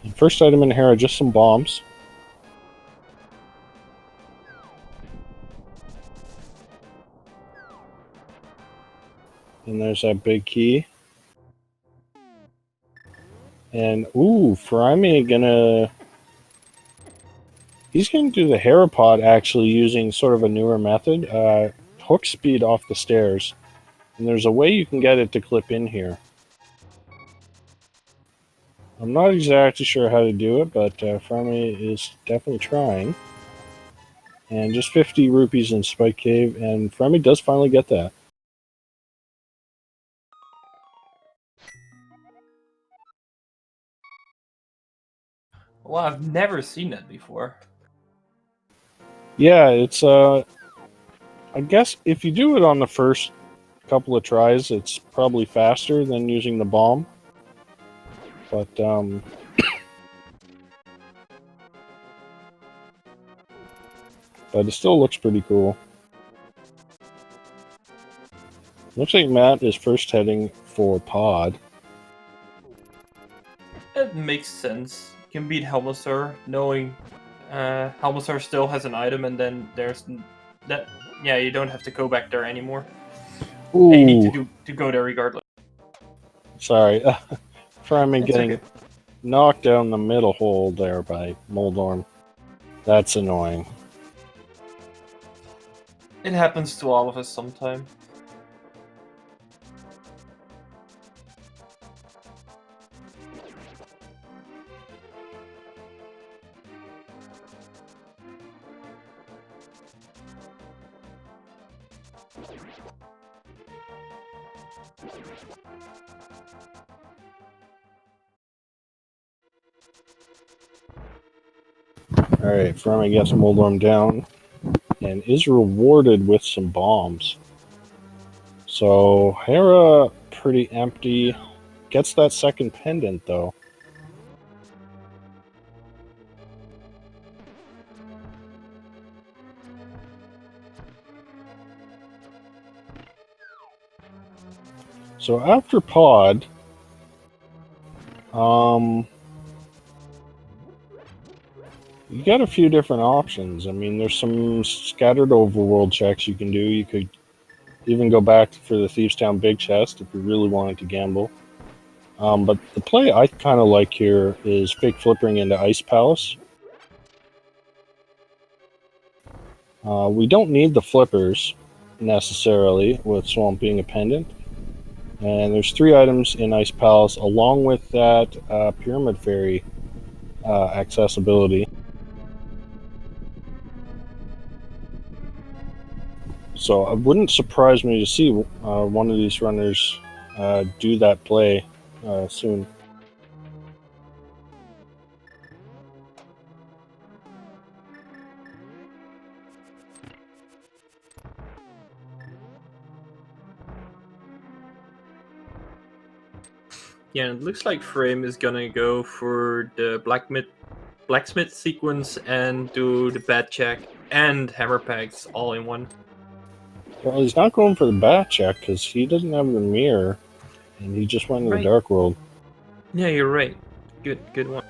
And first item in here are just some bombs. And there's that big key. And, ooh, Furaime gonna... He's gonna do the Herapod actually using sort of a newer method. Hook speed off the stairs. And there's a way you can get it to clip in here. I'm not exactly sure how to do it, but Furaime is definitely trying. And just 50 rupees in Spike Cave, and Furaime does finally get that. Well, I've never seen that before. Yeah, it's I guess if you do it on the first couple of tries, it's probably faster than using the bomb. But but it still looks pretty cool. Looks like Matt is first heading for Pod. It makes sense. You can beat Helmasaur knowing Helmasaur still has an item, and then there's that. Yeah, you don't have to go back there anymore. Ooh. And you need to go there regardless. Sorry, Furaime getting okay. knocked down the middle hole there by Moldorm. That's annoying. It happens to all of us sometime. Alright, Furaime gets Moldorm down and is rewarded with some bombs. So Hera, pretty empty. Gets that second pendant, though. So after Pod, you got a few different options. I mean, there's some scattered overworld checks you can do. You could even go back for the Thieves' Town Big Chest if you really wanted to gamble. But the play I kind of like here is fake flipping into Ice Palace. We don't need the flippers necessarily with Swamp being a pendant. And there's 3 items in Ice Palace along with that Pyramid Fairy accessibility. So it wouldn't surprise me to see one of these runners do that play soon. Yeah, it looks like Furaime is gonna go for the blacksmith sequence and do the bat check and hammer pegs all in one. Well, he's not going for the bat check because he doesn't have the mirror, and he just went to the Dark World. Yeah, you're right. Good one.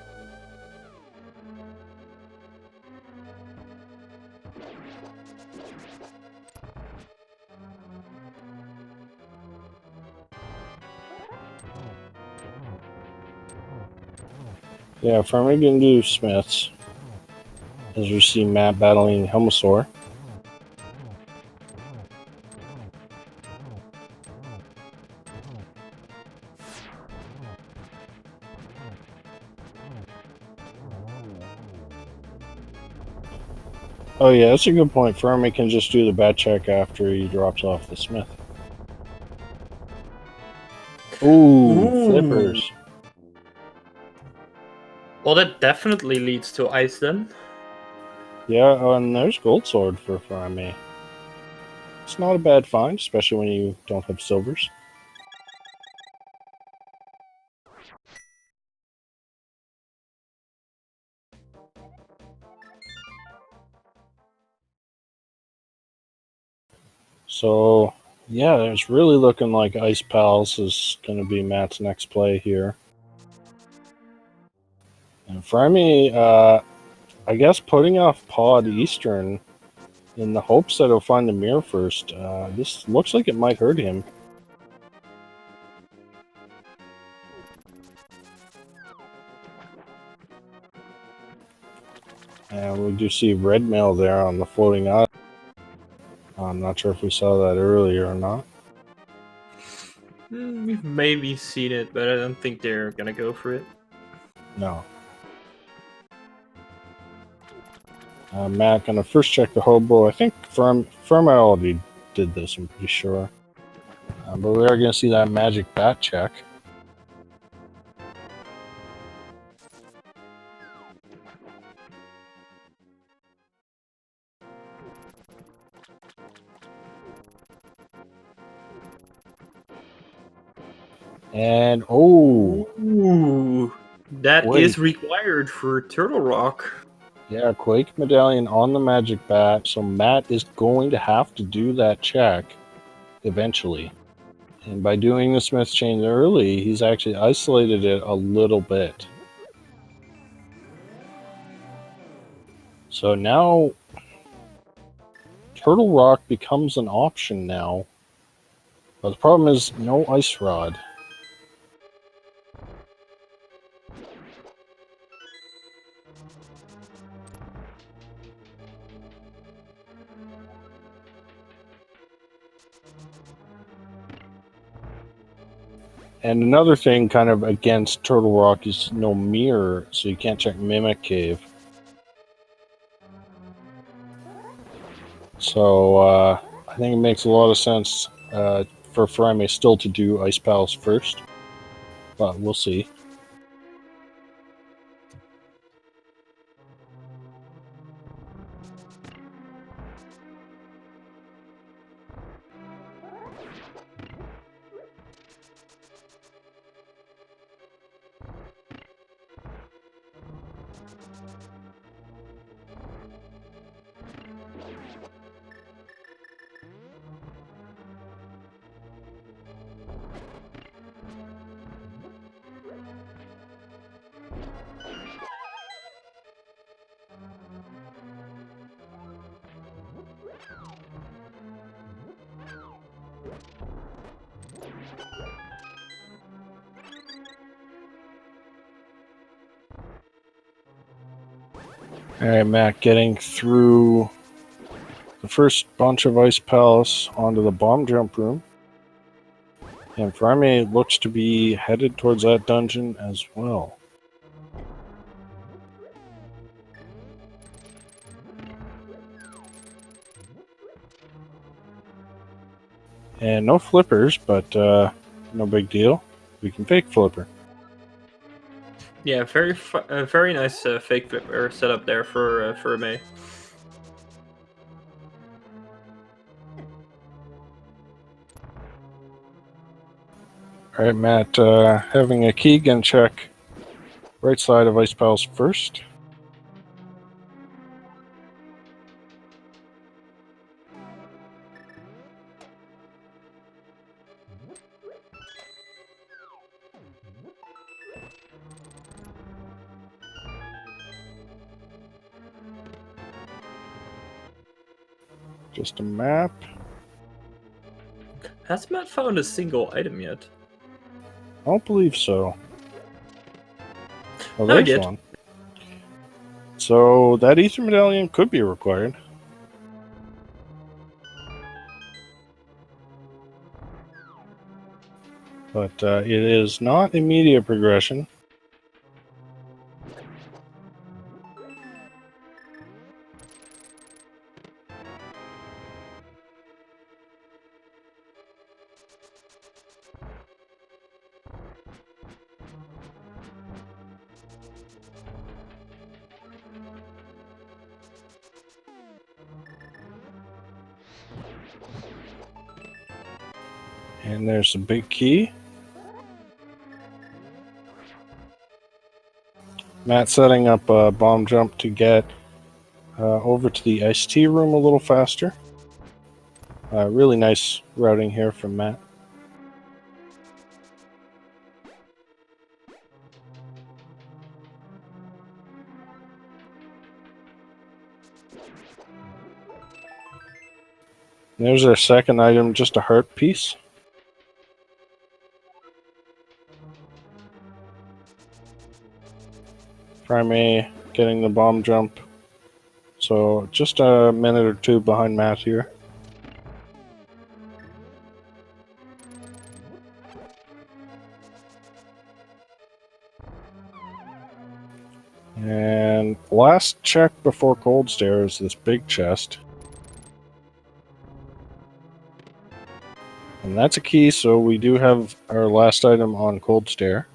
Yeah, Furaime gonna do Smiths, as we see Matt battling Helmosaur. Oh yeah, that's a good point. Furaime can just do the bat check after he drops off the Smith. Ooh. Flippers. Well, that definitely leads to ice then. Yeah, and there's Gold Sword for Furaime. It's not a bad find, especially when you don't have silvers. So, yeah, it's really looking like Ice Palace is going to be Matt's next play here. And Furaime, I guess putting off Pod Eastern in the hopes that he'll find the mirror first. This looks like it might hurt him. And we do see red mail there on the floating island. I'm not sure if we saw that earlier or not. We've maybe seen it, but I don't think they're gonna go for it. No. Matt gonna first check the hobo. I think Furaime already did this, I'm pretty sure. But we are gonna see that magic bat check. And Ooh, that Wait. is required for Turtle Rock. Yeah, Quake Medallion on the magic bat. So Matt is going to have to do that check eventually. And by doing the Smith chain early, he's actually isolated it a little bit. So now Turtle Rock becomes an option now. But the problem is no Ice Rod. And another thing kind of against Turtle Rock is no mirror, so you can't check Mimic Cave. So I think it makes a lot of sense for Furaime still to do Ice Palace first, but we'll see. Alright, Matt, getting through the first bunch of Ice Palace onto the bomb jump room. And Furaime looks to be headed towards that dungeon as well. And no flippers, but no big deal. We can fake flipper. Yeah, very nice fake flipper setup there for May. Alright, Matt, having a Keegan check right side of Ice Palace first. Just a map. Has Matt found a single item yet? I don't believe so. Oh, No, I there's did. one. So that Ether Medallion could be required. But it is not immediate progression. And there's the big key. Matt setting up a bomb jump to get over to the iced tea room a little faster. Really nice routing here from Matt. There's our second item, just a heart piece. Furaime getting the bomb jump. So just a minute or two behind Matt here. And last check before Cold Stare is this big chest. And that's a key, so we do have our last item on Cold Stare.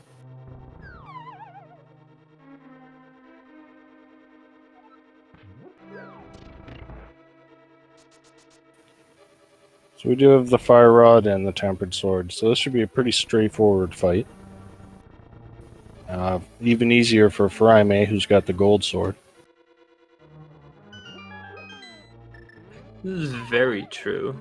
So we do have the Fire Rod and the Tempered Sword, so this should be a pretty straightforward fight. Even easier for Furaime, who's got the Gold Sword. This is very true.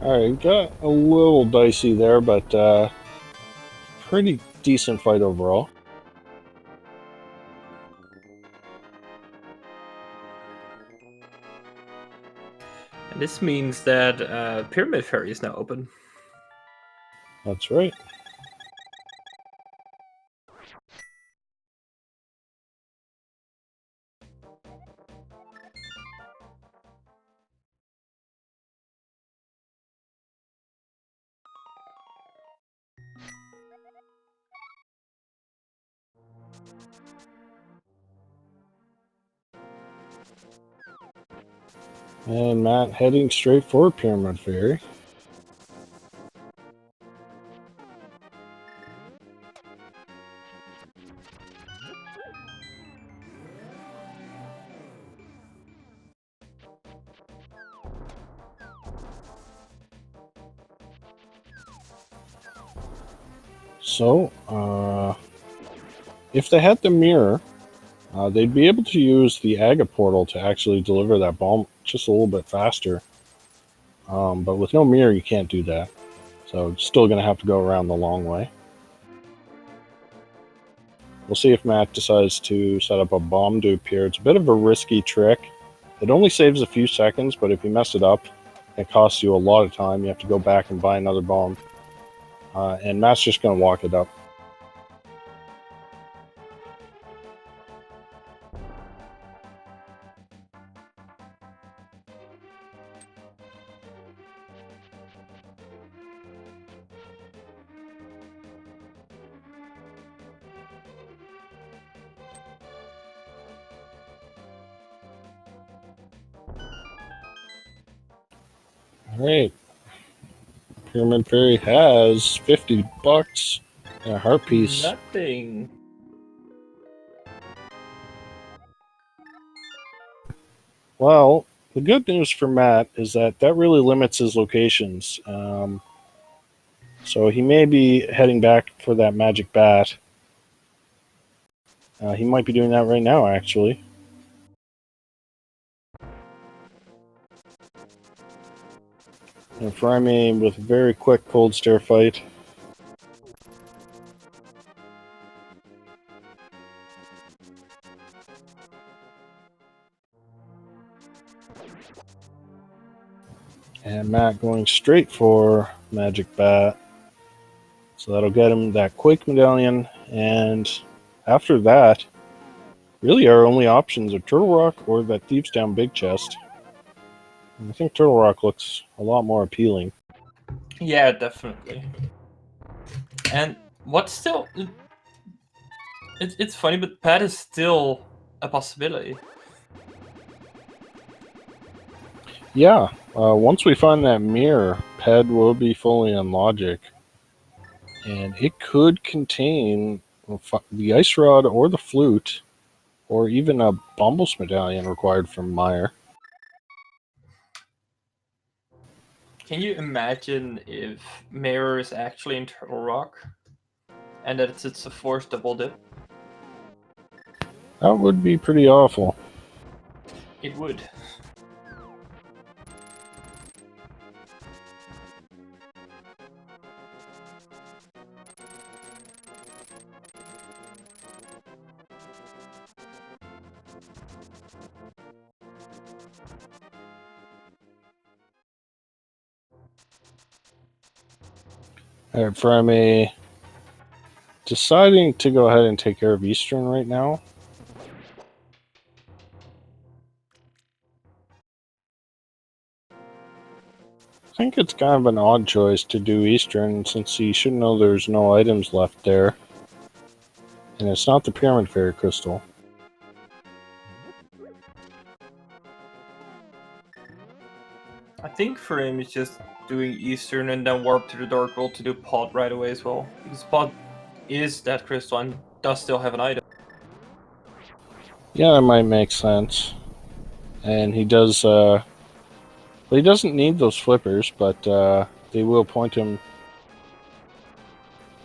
Alright, got a little dicey there, but pretty decent fight overall. And this means that Pyramid Fairy is now open. That's right. And Matt heading straight for Pyramid Fairy. So, if they had the mirror, they'd be able to use the Aga portal to actually deliver that bomb just a little bit faster. But with no mirror, you can't do that. So, still going to have to go around the long way. We'll see if Matt decides to set up a bomb to appear. It's a bit of a risky trick. It only saves a few seconds, but if you mess it up, it costs you a lot of time. You have to go back and buy another bomb. And Matt's just going to walk it up. Alright. Pyramid Fairy has $50 and a heart piece. Nothing. Well, the good news for Matt is that really limits his locations. So he may be heading back for that magic bat. He might be doing that right now, actually. And Furaime with a very quick cold stare fight. And Matt going straight for Magic Bat. So that'll get him that Quake Medallion. And after that, really our only options are Turtle Rock or that Thieves Down Big Chest. And I think Turtle Rock looks a lot more appealing. Yeah, definitely. And what's still... It's funny, but Pat is still a possibility. Yeah, once we find that mirror, Ped will be fully on logic. And it could contain the Ice Rod or the Flute, or even a Bombos Medallion required from Meyer. Can you imagine if Mirror is actually in Turtle Rock? And that it's a forced double dip? That would be pretty awful. It would. Alright, Furaime deciding to go ahead and take care of Eastern right now. I think it's kind of an odd choice to do Eastern since he should know there's no items left there. And it's not the Pyramid Fairy Crystal. I think for him it's just doing Eastern and then warp to the Dark World to do Pod right away as well. Because Pod is that crystal and does still have an item. Yeah, that might make sense. And he does, well, he doesn't need those flippers, but they will point him,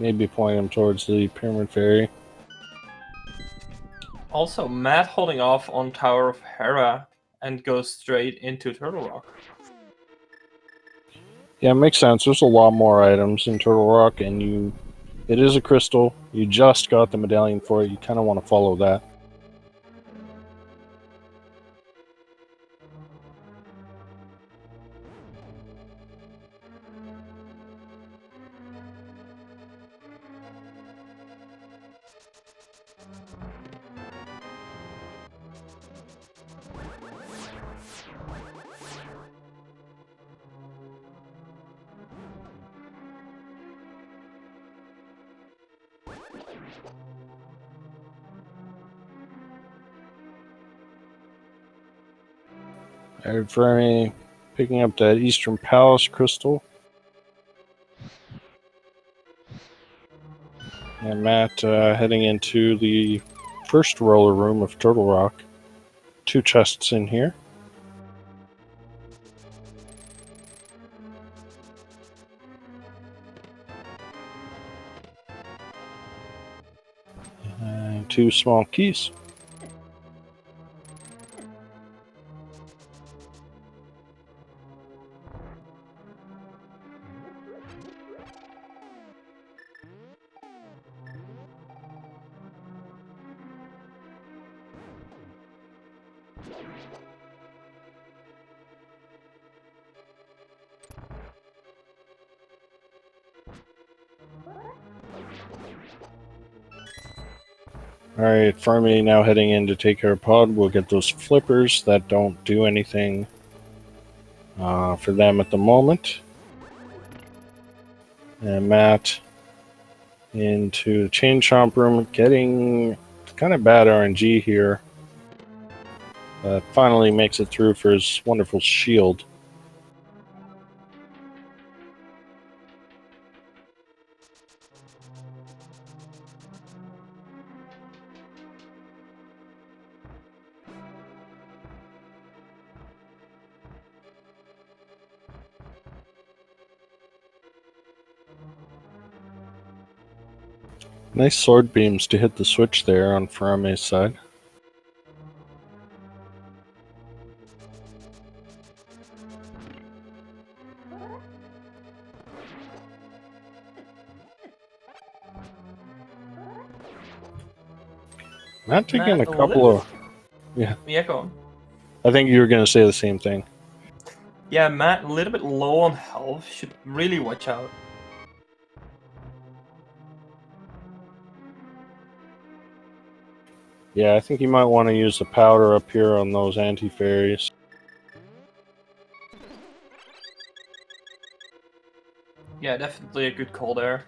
maybe point him towards the Pyramid Fairy. Also, Matt holding off on Tower of Hera and goes straight into Turtle Rock. Yeah, it makes sense. There's a lot more items in Turtle Rock, and it is a crystal. You just got the medallion for it. You kind of want to follow that. Furaime picking up that Eastern Palace crystal. And Matt heading into the first roller room of Turtle Rock. 2 chests in here. And 2 small keys. Alright, Furaime now heading in to take care of Pod. We'll get those flippers that don't do anything for them at the moment. And Matt into the chain chomp room, getting kind of bad RNG here. Finally makes it through for his wonderful shield. Nice sword beams to hit the switch there on Furaime's side. Matt taking a couple of... Yeah, go on. I think you were going to say the same thing. Yeah, Matt, a little bit low on health. Should really watch out. Yeah, I think you might want to use the powder up here on those anti-fairies. Yeah, definitely a good call there.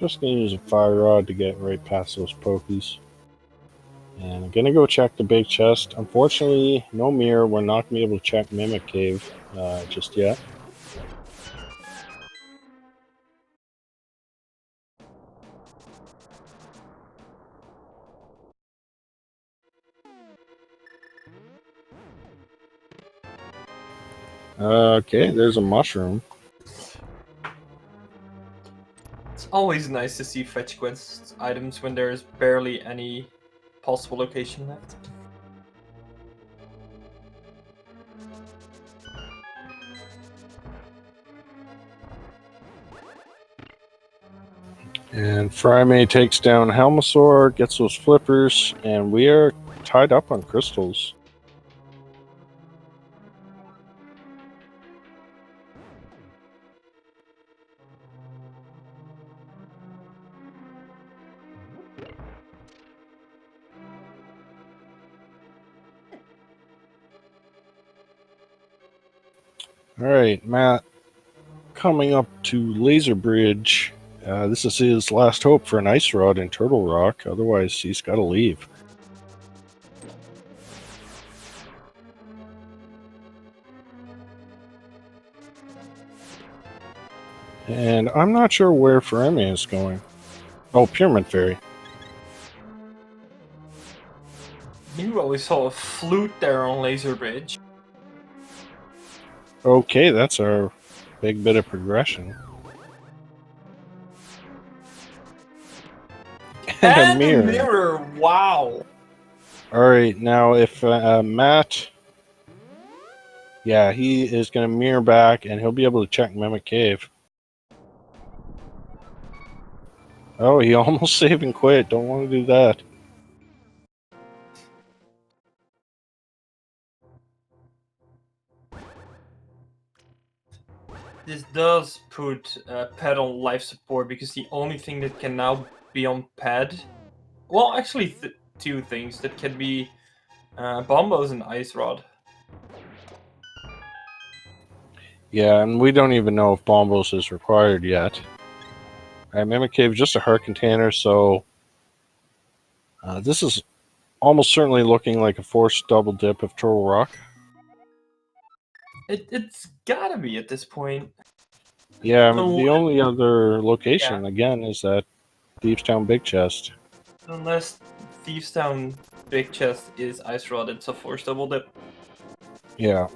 Just gonna use a fire rod to get right past those pokies. And I'm gonna go check the big chest. Unfortunately, no mirror. We're not gonna be able to check Mimic Cave just yet. Okay, there's a mushroom. It's always nice to see fetch quest items when there's barely any possible location left. And Furaime takes down Helmasaur, gets those flippers, and we are tied up on crystals. Alright, Matt, coming up to Laser Bridge. This is his last hope for an Ice Rod in Turtle Rock, otherwise he's got to leave. And I'm not sure where Furaime is going. Oh, Pyramid Fairy. Meanwhile, we saw a flute there on Laser Bridge. Okay, that's our big bit of progression. And a mirror, wow! Alright, now if Matt... Yeah, he is going to mirror back, and he'll be able to check Mimic Cave. Oh, he almost saved and quit. Don't want to do that. This does put Ped on life support, because the only thing that can now be on Ped... Well, actually, 2 things that can be Bombo's an ice rod. Yeah, and we don't even know if Bombos is required yet. Alright, Mimic Cave is just a heart container, so this is almost certainly looking like a forced double dip of Turtle Rock. It's gotta be at this point. Yeah, So, the only other location, again, is that Thieves Town Big Chest. unless Thieves Town Big Chest is ice rod, it's a force double dip. Yeah.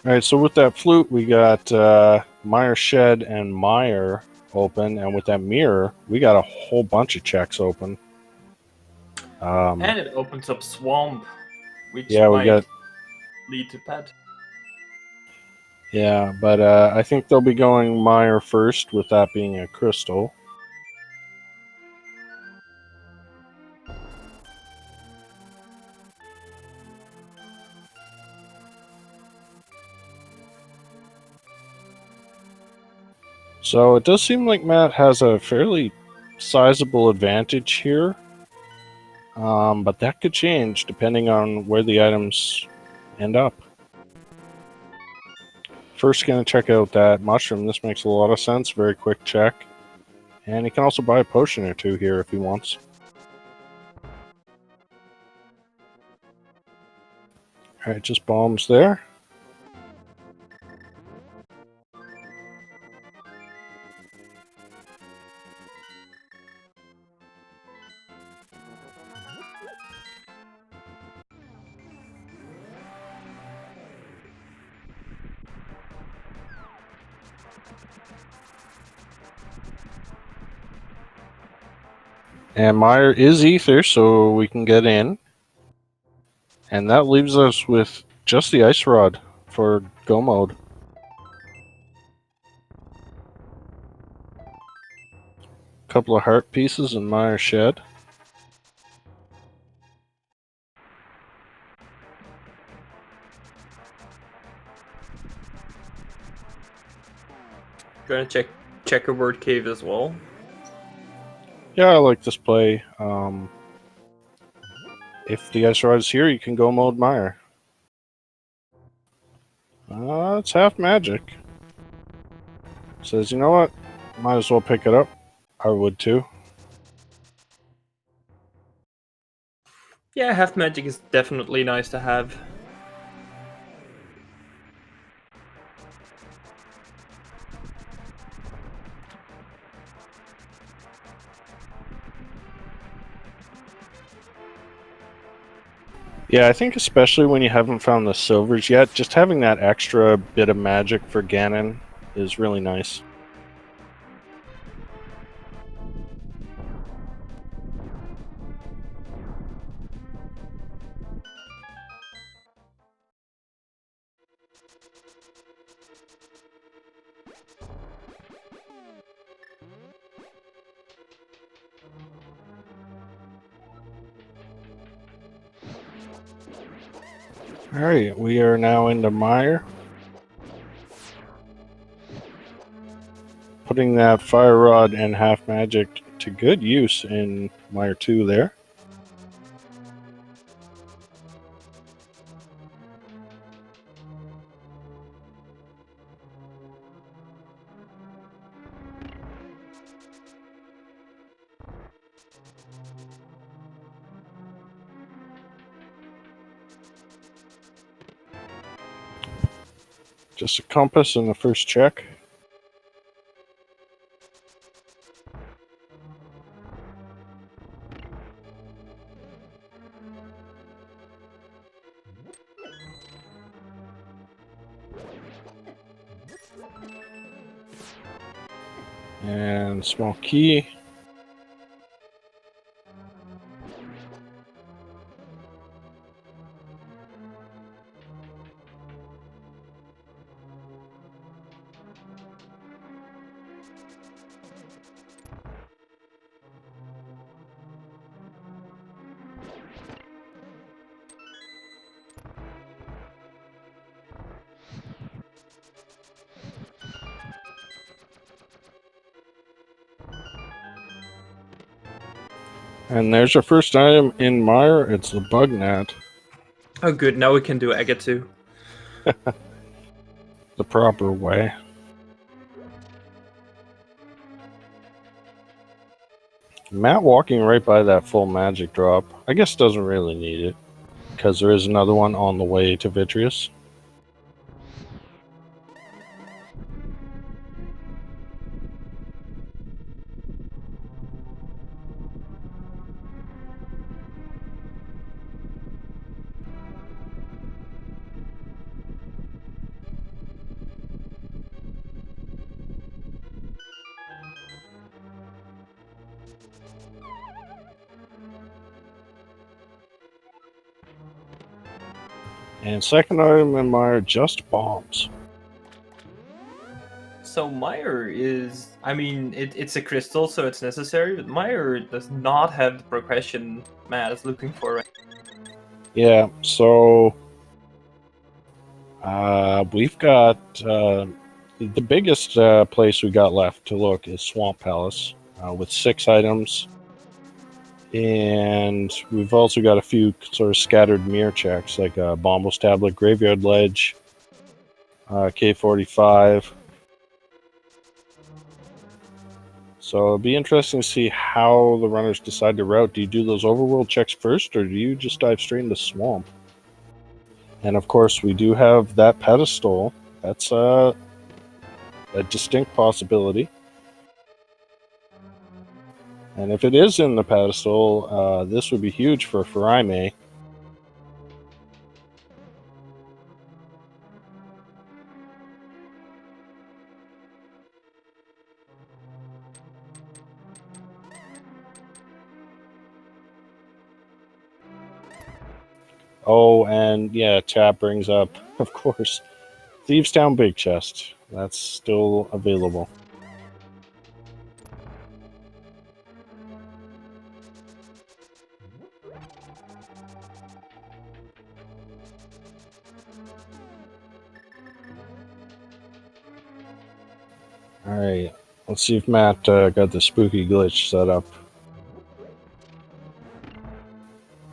Alright, so with that flute, we got Meyer Shed and Meyer open, and with that mirror, we got a whole bunch of checks open. And it opens up Swamp, which Yeah, we might got... lead to Pet. Yeah, but I think they'll be going Meyer first, with that being a crystal. So it does seem like Matt has a fairly sizable advantage here. But that could change depending on where the items end up. First, going to check out that mushroom. This makes a lot of sense. Very quick check. And he can also buy a potion or two here if he wants. Alright, just bombs there. And Meyer is Ether, so we can get in. And that leaves us with just the Ice Rod for go mode. Couple of heart pieces in Meyer Shed. Gonna check Checkerboard Cave as well. Yeah, I like this play. If the Ice Rod is here, you can go mode Meyer. It's half magic. Says, you know what? Might as well pick it up. I would too. Yeah, half magic is definitely nice to have. Yeah, I think especially when you haven't found the silvers yet, just having that extra bit of magic for Ganon is really nice. Alright, we are now into Meyer. Putting that Fire Rod and half magic to good use in Meyer 2 there. Just a compass in the first check. And small key. And there's your first item in Mire. It's the bug gnat. Oh, good. Now we can do agate too. The proper way. Matt walking right by that full magic drop. I guess doesn't really need it, because there is another one on the way to Vitreous. And second item in Mire, just bombs. So Mire is, I mean, it's a crystal, so it's necessary, but Mire does not have the progression Matt is looking for. Yeah, so we've got the biggest place we got left to look is Swamp Palace with 6 items. And we've also got a few sort of scattered mirror checks, like Bombos Tablet, Graveyard Ledge, K45. So it'll be interesting to see how the runners decide to route. Do you do those overworld checks first, or do you just dive straight into Swamp? And of course, we do have that pedestal. That's a distinct possibility. And if it is in the pedestal, this would be huge for Furaime. Oh, and yeah, chat brings up, of course, Thieves Town Big Chest. That's still available. Alright, let's see if Matt got the spooky glitch set up.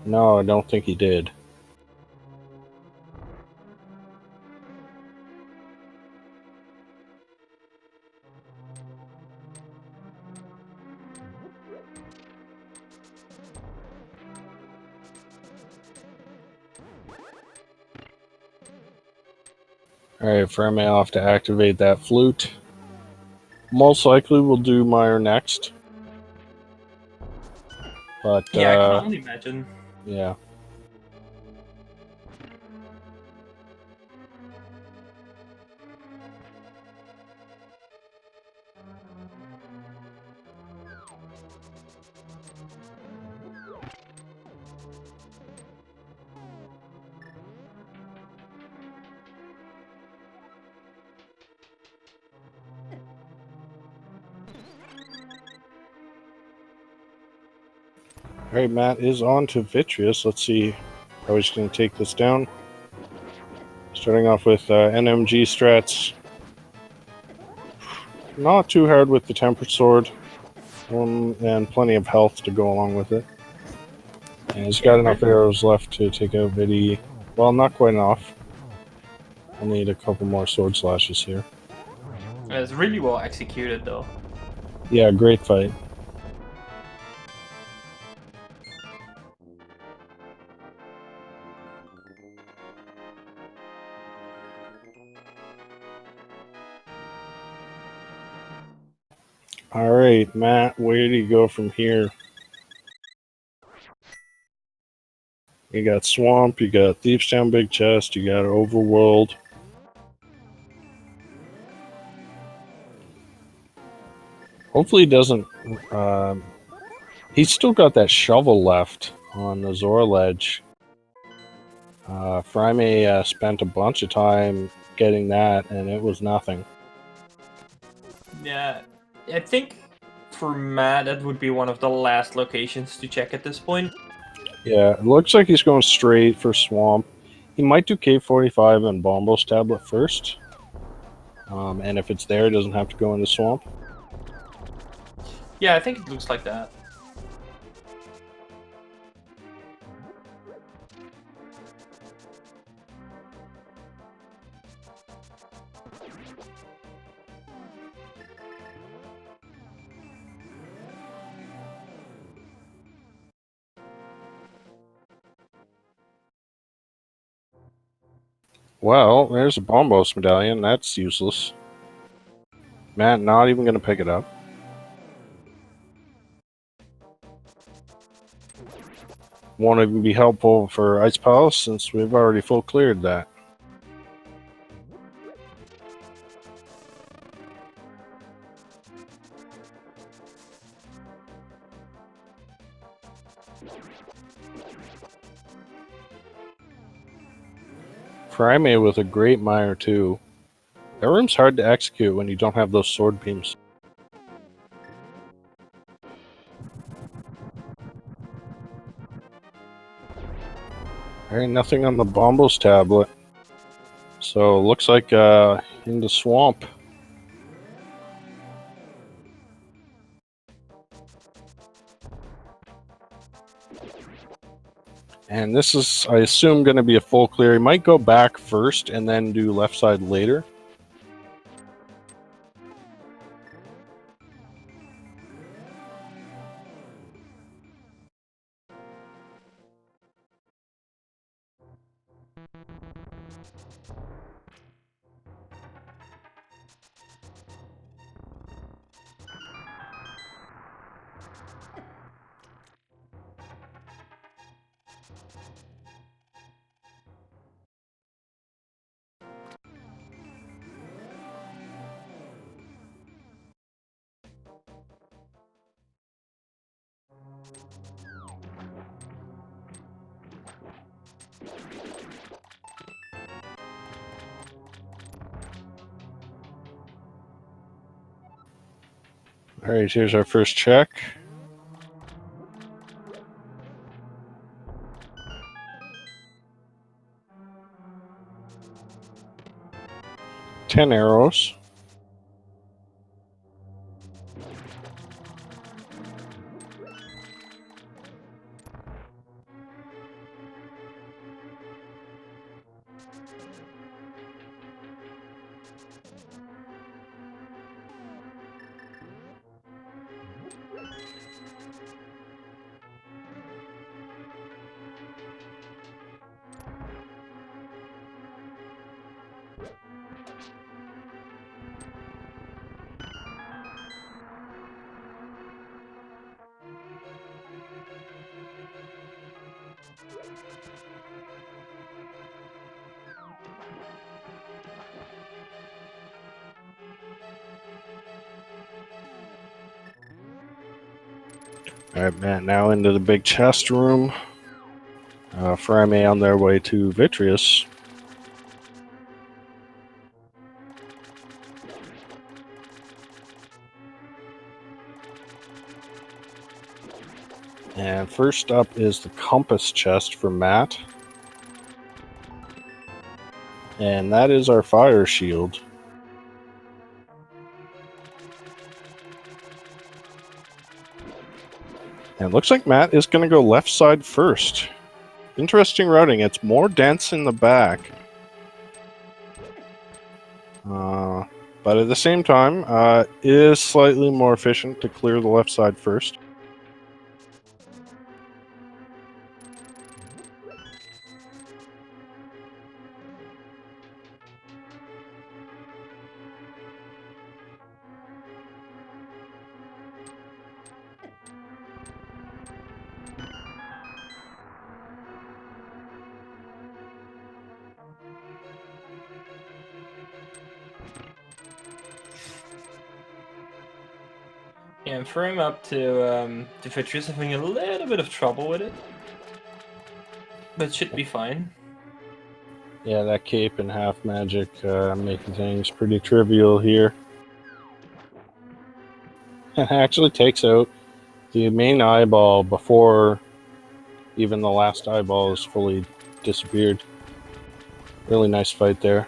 No, I don't think he did. Alright, Furaime, I'll have to activate that flute. Most likely we'll do Mire next. But, Yeah, I can only imagine. Yeah. Alright, Matt is on to Vitreous. Let's see how he's going to take this down. Starting off with NMG strats. Not too hard with the Tempered Sword. And plenty of health to go along with it. And he's got enough arrows left to take out Vidi. Well, not quite enough. I'll need a couple more sword slashes here. It's really well executed, though. Yeah, great fight. Alright, Matt, where do you go from here? You got Swamp, you got Thieves Town Big Chest, you got Overworld. Hopefully he doesn't... he's still got that shovel left on the Zora Ledge. Furaime spent a bunch of time getting that, and it was nothing. Yeah, I think for Matt, that would be one of the last locations to check at this point. Yeah, it looks like he's going straight for Swamp. He might do K45 and Bombos Tablet first. And if it's there, he doesn't have to go into Swamp. Yeah, I think it looks like that. Well, there's a Bombos medallion. That's useless. Matt, not even going to pick it up. Won't even be helpful for Ice Palace since we've already full cleared that. Furaime with a great mire too. That room's hard to execute when you don't have those sword beams. Alright, nothing on the Bombos tablet. So looks like in the swamp. And this is, I assume, going to be a full clear. He might go back first and then do left side later. Alright, here's our first check. Ten arrows. Alright, Matt, now into the big chest room. Furaime on their way to Vitreous. And first up is the compass chest for Matt. And that is our fire shield. And it looks like Matt is going to go left side first. Interesting routing. It's more dense in the back. But at the same time, it is slightly more efficient to clear the left side first. Yeah, I'm throwing up to Vitreous, having a little bit of trouble with it. But should be fine. Yeah, that cape and half magic making things pretty trivial here. It actually takes out the main eyeball before even the last eyeball is fully disappeared. Really nice fight there.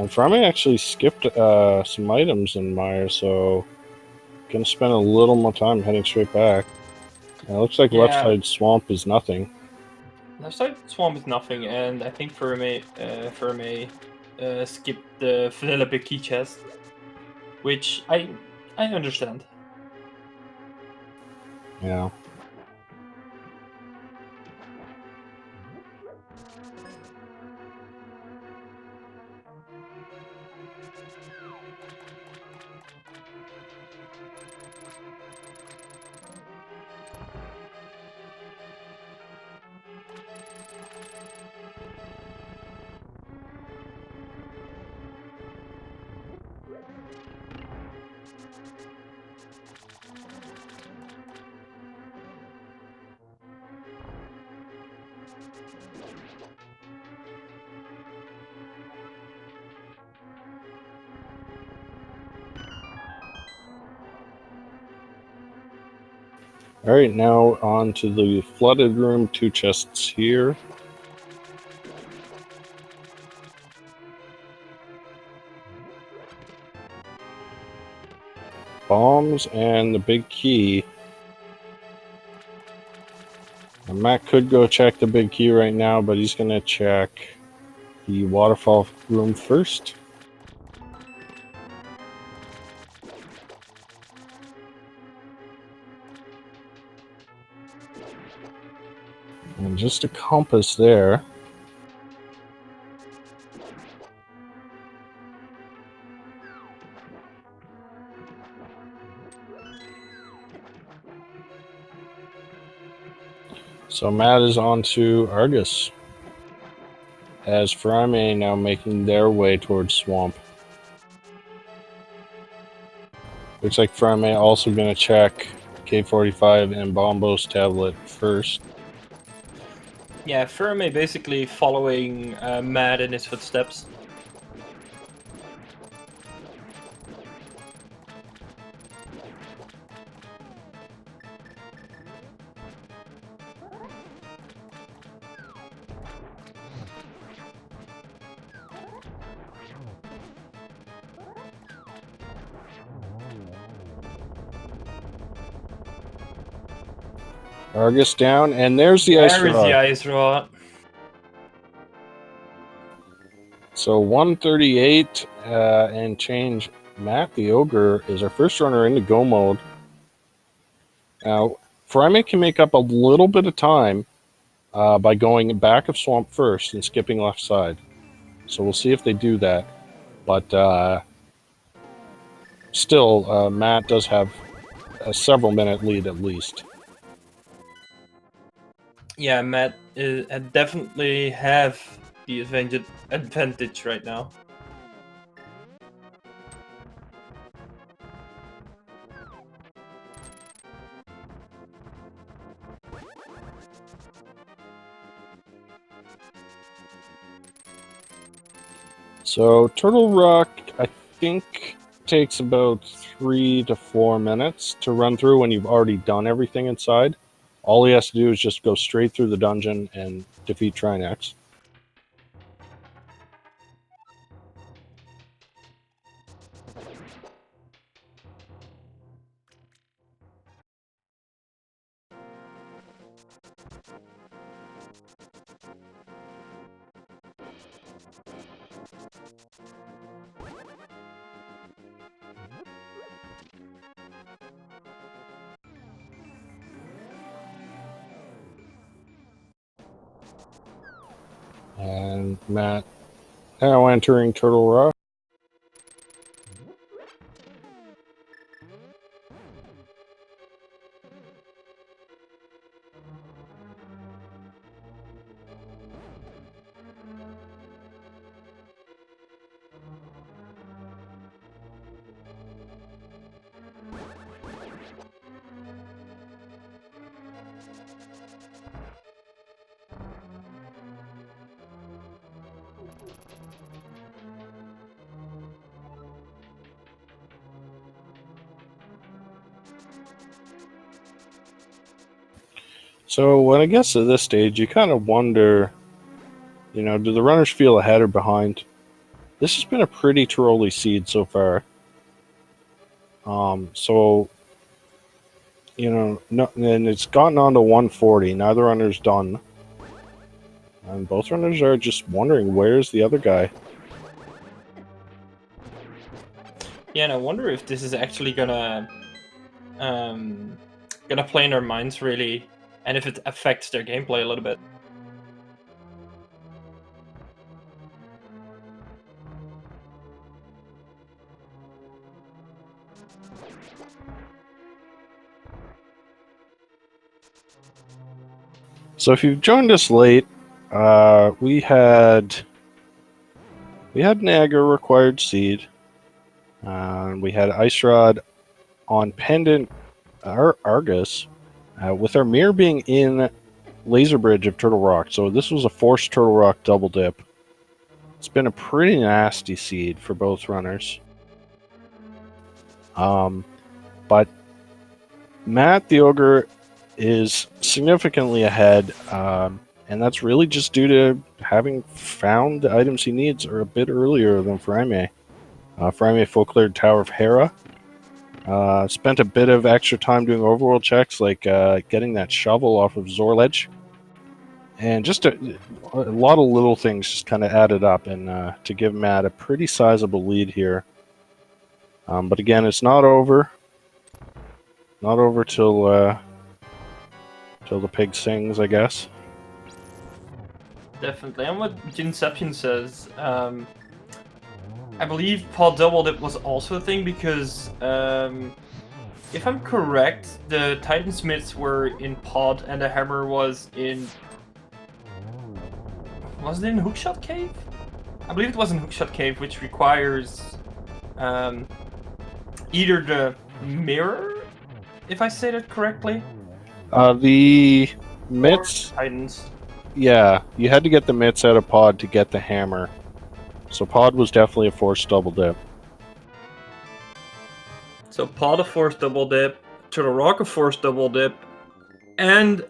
And Furaime actually skipped some items in Mire, so gonna spend a little more time heading straight back. And it looks like left side swamp is nothing. Left side swamp is nothing, and I think Furaime skipped the vanilla big key chest, which I understand. Yeah. Alright, now on to the flooded room. 2 chests here. Bombs and the big key. And Matt could go check the big key right now, but he's going to check the waterfall room first. And just a compass there. So Matt is on to Argus, as Furaime now making their way towards Swamp. Looks like Furaime also going to check K45 and Bombo's tablet first. Yeah, Furaime basically following Matt in his footsteps. Argus down, and there's the ice rod. There's the ice rod. So 138 and change. Matt the Ogre is our first runner into go mode. Now, Furaime can make up a little bit of time by going back of Swamp first and skipping left side. So we'll see if they do that. But still, Matt does have a several minute lead at least. Yeah, Matt definitely have the advantage right now. So Turtle Rock, I think, takes about 3 to 4 minutes to run through when you've already done everything inside. All he has to do is just go straight through the dungeon and defeat Trinex. And Matt now entering Turtle Rock. So when it gets to this stage, you kind of wonder, do the runners feel ahead or behind? this has been a pretty trolly seed so far. So, you know, no, and it's gotten on to 140. Neither runner's done. And both runners are just wondering, where's the other guy? Yeah, and I wonder if this is actually gonna play in their minds really, and if it affects their gameplay a little bit. So if you've joined us late, we had Niagara required seed. We had Ice Rod on Pendant Argus, with our mirror being in Laser Bridge of Turtle Rock. So this was a forced Turtle Rock double dip. It's been a pretty nasty seed for both runners. But Matt the Ogre is significantly ahead, and that's really just due to having found the items he needs a bit earlier than Furaime. Furaime full cleared Tower of Hera. Spent a bit of extra time doing overworld checks, like getting that shovel off of Zorledge. And just a lot of little things just kind of added up, and to give Matt a pretty sizable lead here. But again, it's not over. Not over till the pig sings, I guess. Definitely. And what Ginception says, I believe Pod Double Dip was also a thing because, if I'm correct, the Titansmiths were in Pod and the hammer was in... Was it in Hookshot Cave? I believe it was in Hookshot Cave, which requires either the mirror, if I say that correctly. The mitts, Titans. yeah, you had to get the mitts out of Pod to get the hammer. So Pod was definitely a forced double dip. So Pod a forced double dip, Turtle Rock a forced double dip, and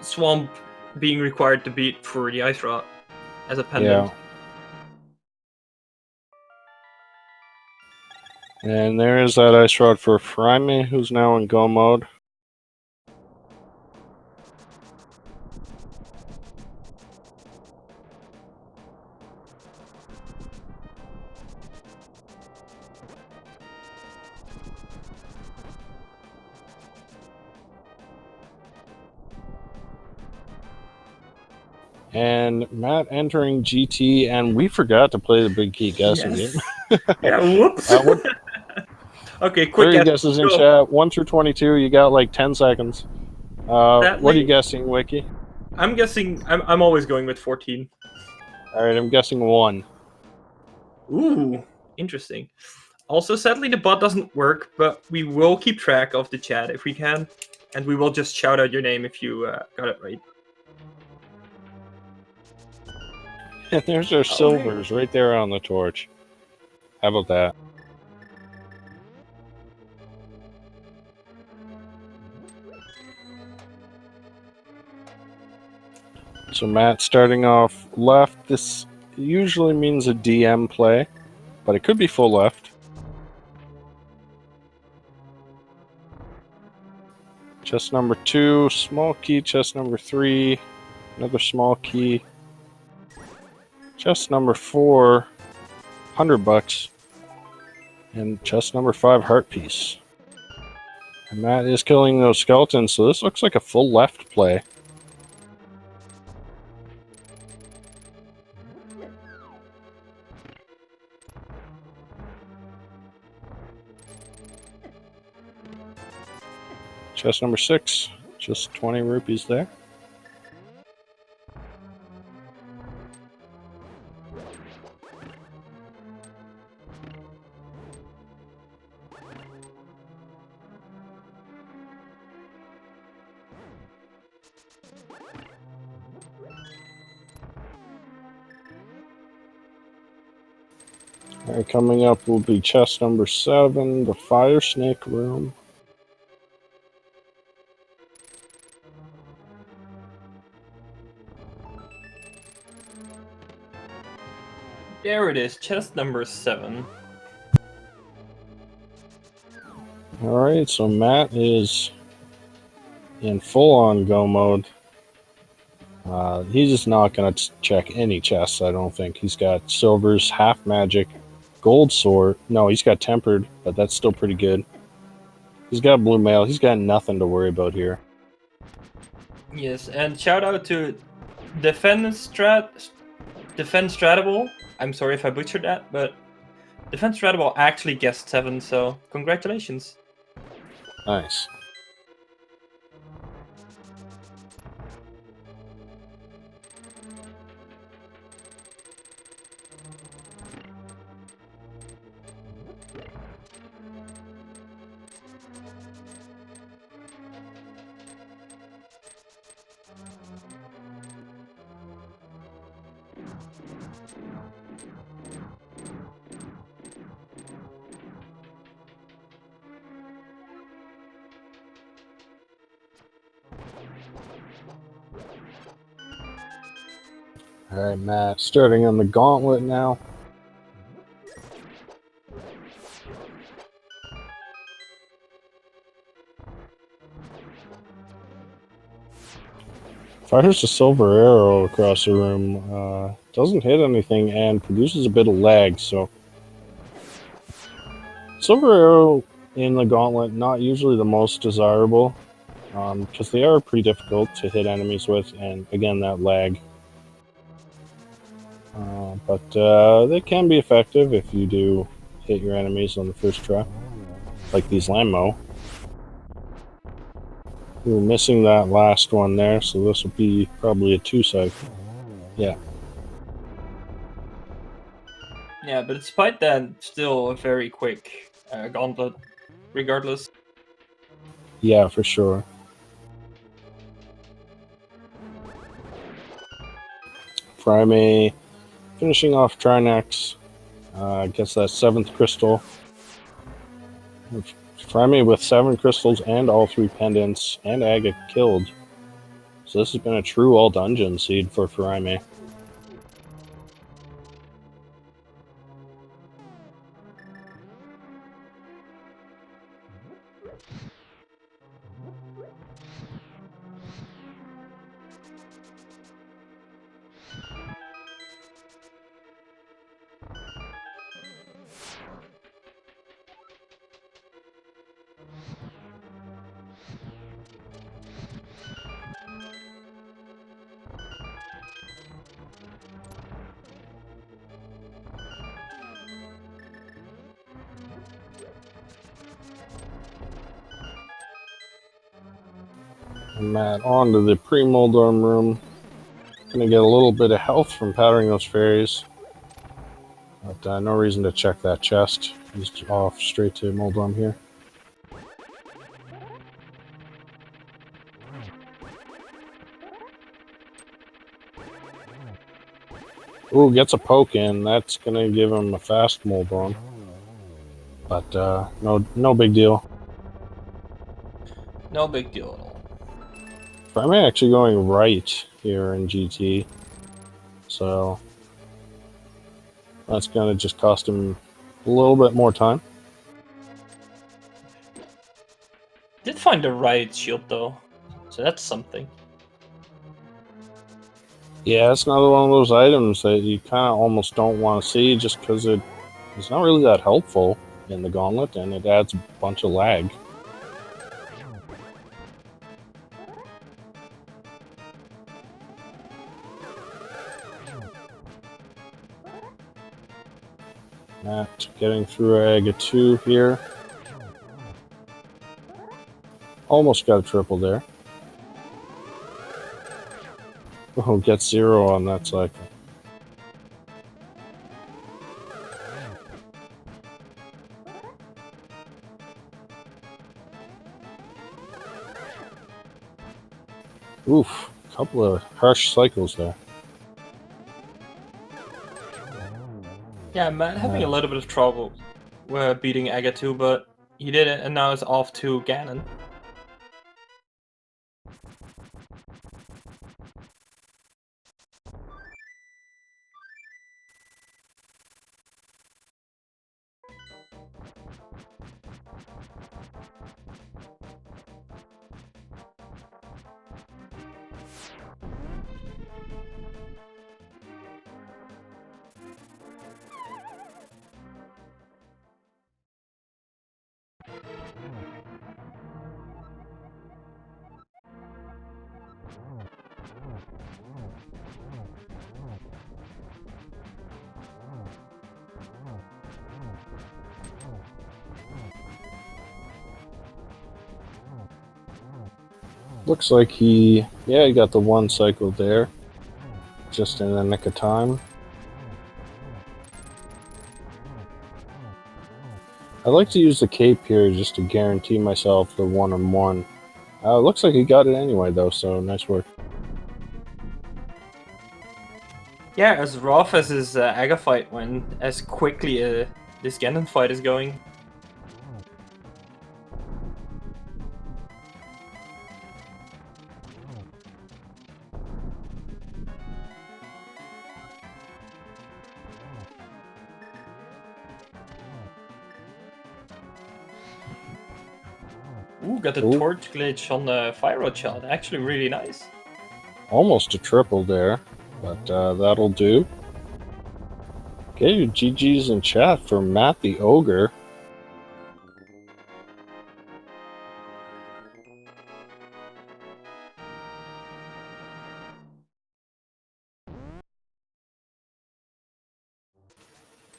Swamp being required to beat for the Ice Rod as a pendant. Yeah. And there is that Ice Rod for Furaime, who's now in go mode. And Matt entering GT, and we forgot to play the big key guessing game. Yeah, whoops. Okay, quick Where are your guesses in chat? 1 through 22. You got like 10 seconds. What are you guessing, Wiki? I'm guessing. I'm always going with 14. All right, I'm guessing 1. Ooh, interesting. Also, sadly, the bot doesn't work, but we will keep track of the chat if we can, and we will just shout out your name if you got it right. And there's our silvers right there on the torch. How about that? So Matt starting off left. This usually means a DM play, but it could be full left. Chest number 2, small key. Chest number 3, another small key. Chest number 4, $100. And chest number 5, heart piece. And Matt is killing those skeletons, so this looks like a full left play. Chest number 6, just 20 rupees there. Alright, coming up will be chest number 7, the fire snake room. There it is, chest number 7. Alright, so Matt is in full-on go mode. He's just not going to check any chests, I don't think. He's got silvers, half magic, gold sword. No, he's got tempered, but that's still pretty good. He's got blue mail. He's got nothing to worry about here. Yes, and shout out to Defend Stratable. I'm sorry if I butchered that, but Defend Stratable actually guessed 7, so congratulations. Nice. Alright, Matt, starting on the gauntlet now. Fires a silver arrow across the room. Doesn't hit anything and produces a bit of lag, so... Silver arrow in the gauntlet, not usually the most desirable, because they are pretty difficult to hit enemies with, and again, that lag. But they can be effective if you do hit your enemies on the first try, like these Lammo. We were missing that last one there, so this will be probably a 2-side. Yeah. Yeah, but despite that, still a very quick gauntlet, regardless. Yeah, for sure. Furaime finishing off Trinex. Gets that 7th crystal. Furaime with 7 crystals and all 3 pendants, and Aga killed. So this has been a true all-dungeon seed for Furaime. And Matt on to the pre-Moldorm room. Gonna get a little bit of health from powdering those fairies. But no reason to check that chest. He's off straight to Moldorm here. Ooh, gets a poke in. That's gonna give him a fast Moldorm. But no big deal. No big deal at all. I'm actually going right here in GT. So that's gonna just cost him a little bit more time. Did find the right shield though, so that's something. Yeah, it's another one of those items that you kind of almost don't want to see just because it's not really that helpful in the gauntlet, and it adds a bunch of lag. Matt getting through Aga 2 here. Almost got a triple there. Oh, gets 0 on that cycle. Oof, a couple of harsh cycles there. Yeah, Matt having a little bit of trouble beating Aga 2, but he did it, and now it's off to Ganon. Looks like he got the one cycle there, just in the nick of time. I like to use the cape here just to guarantee myself the one-on-one. Looks like he got it anyway, though, so nice work. Yeah, as rough as his Aga fight went, as quickly this Ganon fight is going. Ooh, got the torch glitch on the fire rod shot. Actually, really nice. Almost a triple there, but that'll do. Okay, your GG's in chat for Matt the Ogre.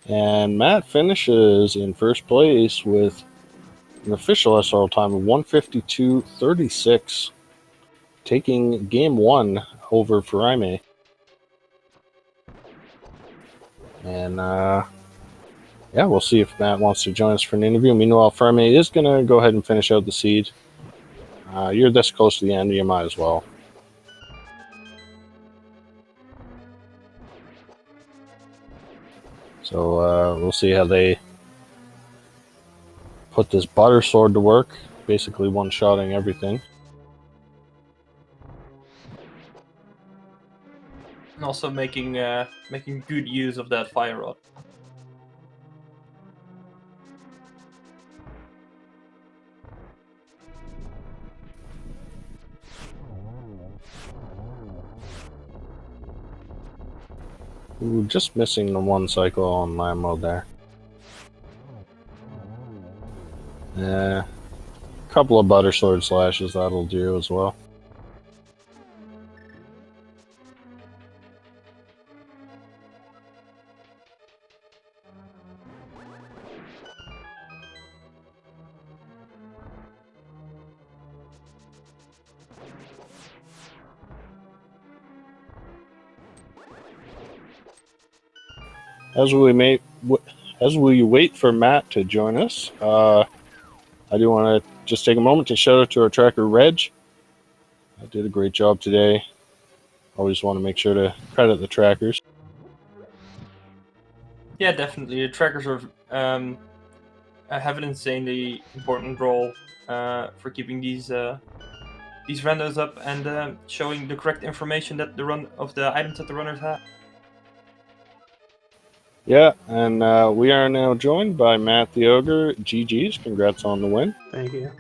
And Matt finishes in first place with an official SRL time of 1:52.36, taking game 1 over Furaime. And yeah, we'll see if Matt wants to join us for an interview. Meanwhile, Furaime is going to go ahead and finish out the seed. You're this close to the end, you might as well. So we'll see how they put this butter sword to work, basically one-shotting everything. And also making good use of that fire rod. Ooh, just missing the one cycle on Lamo there. A couple of butter sword slashes, that'll do as well. As we wait for Matt to join us, I do want to just take a moment to shout out to our tracker Reg. I did a great job today. Always want to make sure to credit the trackers. Yeah, definitely. The trackers are have an insanely important role for keeping these randos up and showing the correct information that the items that the runners have. Yeah, and we are now joined by Matt the Ogre. GG's, congrats on the win. Thank you.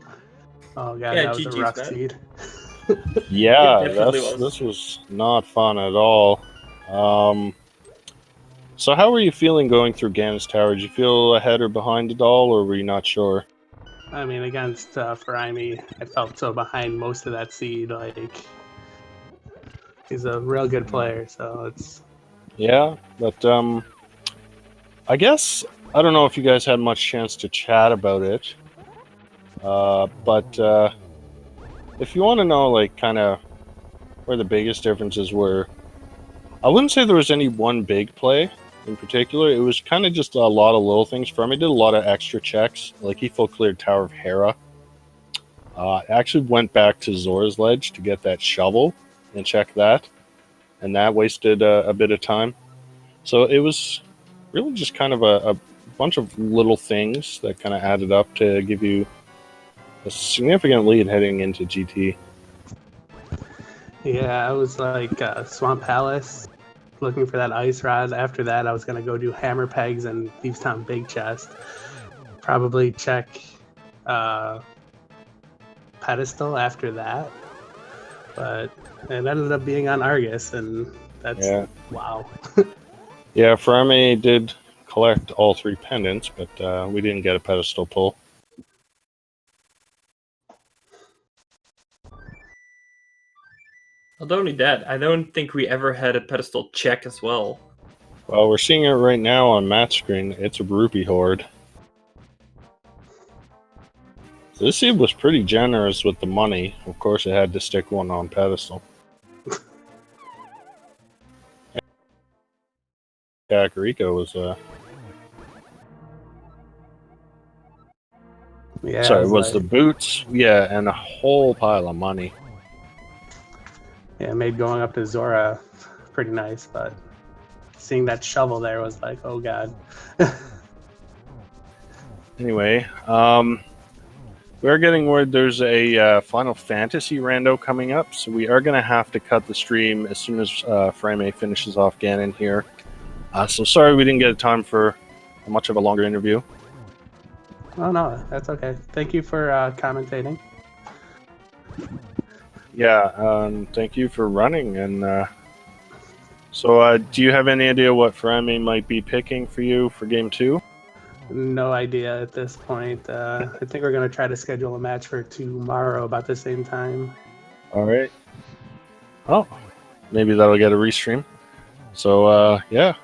Oh god, Yeah, that was GG's, a rough man. seed. Yeah, was. this was not fun at all. So how were you feeling going through Ganon's Tower? Did you feel ahead or behind at all, or were you not sure? I mean, against Furaime, I felt so behind most of that seed. Like, he's a real good player, so it's... Yeah, but I guess, I don't know if you guys had much chance to chat about it, but if you want to know, like, kind of where the biggest differences were, I wouldn't say there was any one big play in particular. It was kind of just a lot of little things for him. He did a lot of extra checks. Like, he full cleared Tower of Hera. Actually went back to Zora's Ledge to get that shovel and check that. And that wasted a bit of time. So it was really just kind of a bunch of little things that kind of added up to give you a significant lead heading into GT. Yeah, I was like Swamp Palace, looking for that ice rod. After that, I was going to go do hammer pegs and Thieves Town Big Chest. Probably check Pedestal after that. But it ended up being on Argus, and that's... wow. Yeah, Furaime did collect all 3 pendants, but we didn't get a pedestal pull. Not only that, I don't think we ever had a pedestal check as well. Well, we're seeing it right now on match screen. It's a rupee horde. So this seed was pretty generous with the money. Of course, it had to stick one on pedestal. Kakariko was Yeah, sorry, it was the like, boots? Yeah, and a whole pile of money. yeah, it made going up to Zora pretty nice, but seeing that shovel there was like, oh god. Anyway, we're getting word there's a Final Fantasy rando coming up, so we are going to have to cut the stream as soon as Furaime finishes off Ganon here. So sorry we didn't get time for much of a longer interview. Oh no, that's okay. Thank you for commentating. Yeah, thank you for running. And so, do you have any idea what Furaime might be picking for you for Game 2? No idea at this point. I think we're going to try to schedule a match for tomorrow about the same time. All right. Oh, maybe that'll get a restream. So, yeah.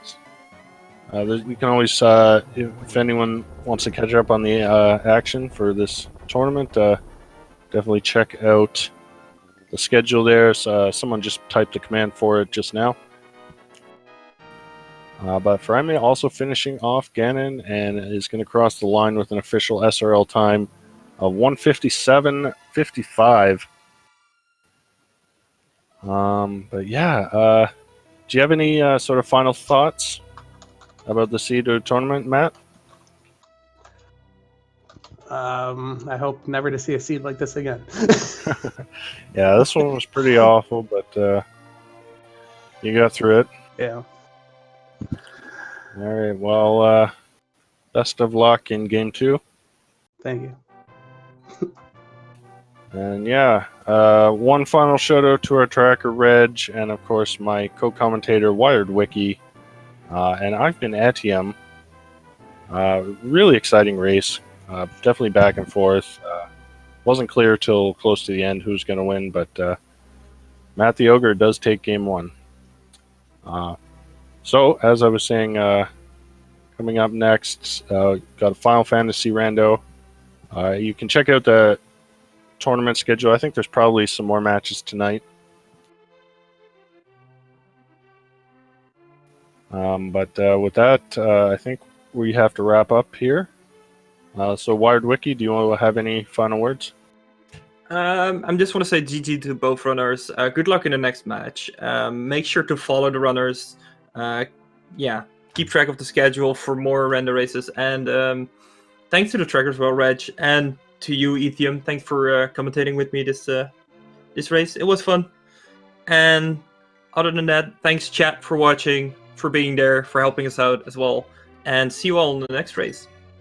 We can always, if anyone wants to catch up on the action for this tournament, definitely check out the schedule there. So, someone just typed the command for it just now. But Furaime also finishing off Ganon and is going to cross the line with an official SRL time of 1:57.55. But yeah, do you have any sort of final thoughts about the Seeder tournament, Matt? I hope never to see a seed like this again. Yeah, this one was pretty awful, but you got through it. Yeah. All right, well, best of luck in Game 2. Thank you. And yeah, one final shout out to our tracker, Reg, and of course my co-commentator, Wired Wiki. And I've been Etium. Really exciting race. Definitely back and forth. Wasn't clear till close to the end who's going to win, but Matt the Ogre does take Game 1. So, as I was saying, coming up next, got a Final Fantasy rando. You can check out the tournament schedule. I think there's probably some more matches tonight. But with that, I think we have to wrap up here. So, Wired Wiki, do you want to have any final words? I just want to say GG to both runners. Good luck in the next match. Make sure to follow the runners. Yeah, keep track of the schedule for more render races. And thanks to the trackers as well, Reg, and to you, Ethium. Thanks for commentating with me this race. It was fun. And other than that, thanks chat for watching, for being there, for helping us out as well. And see you all in the next race.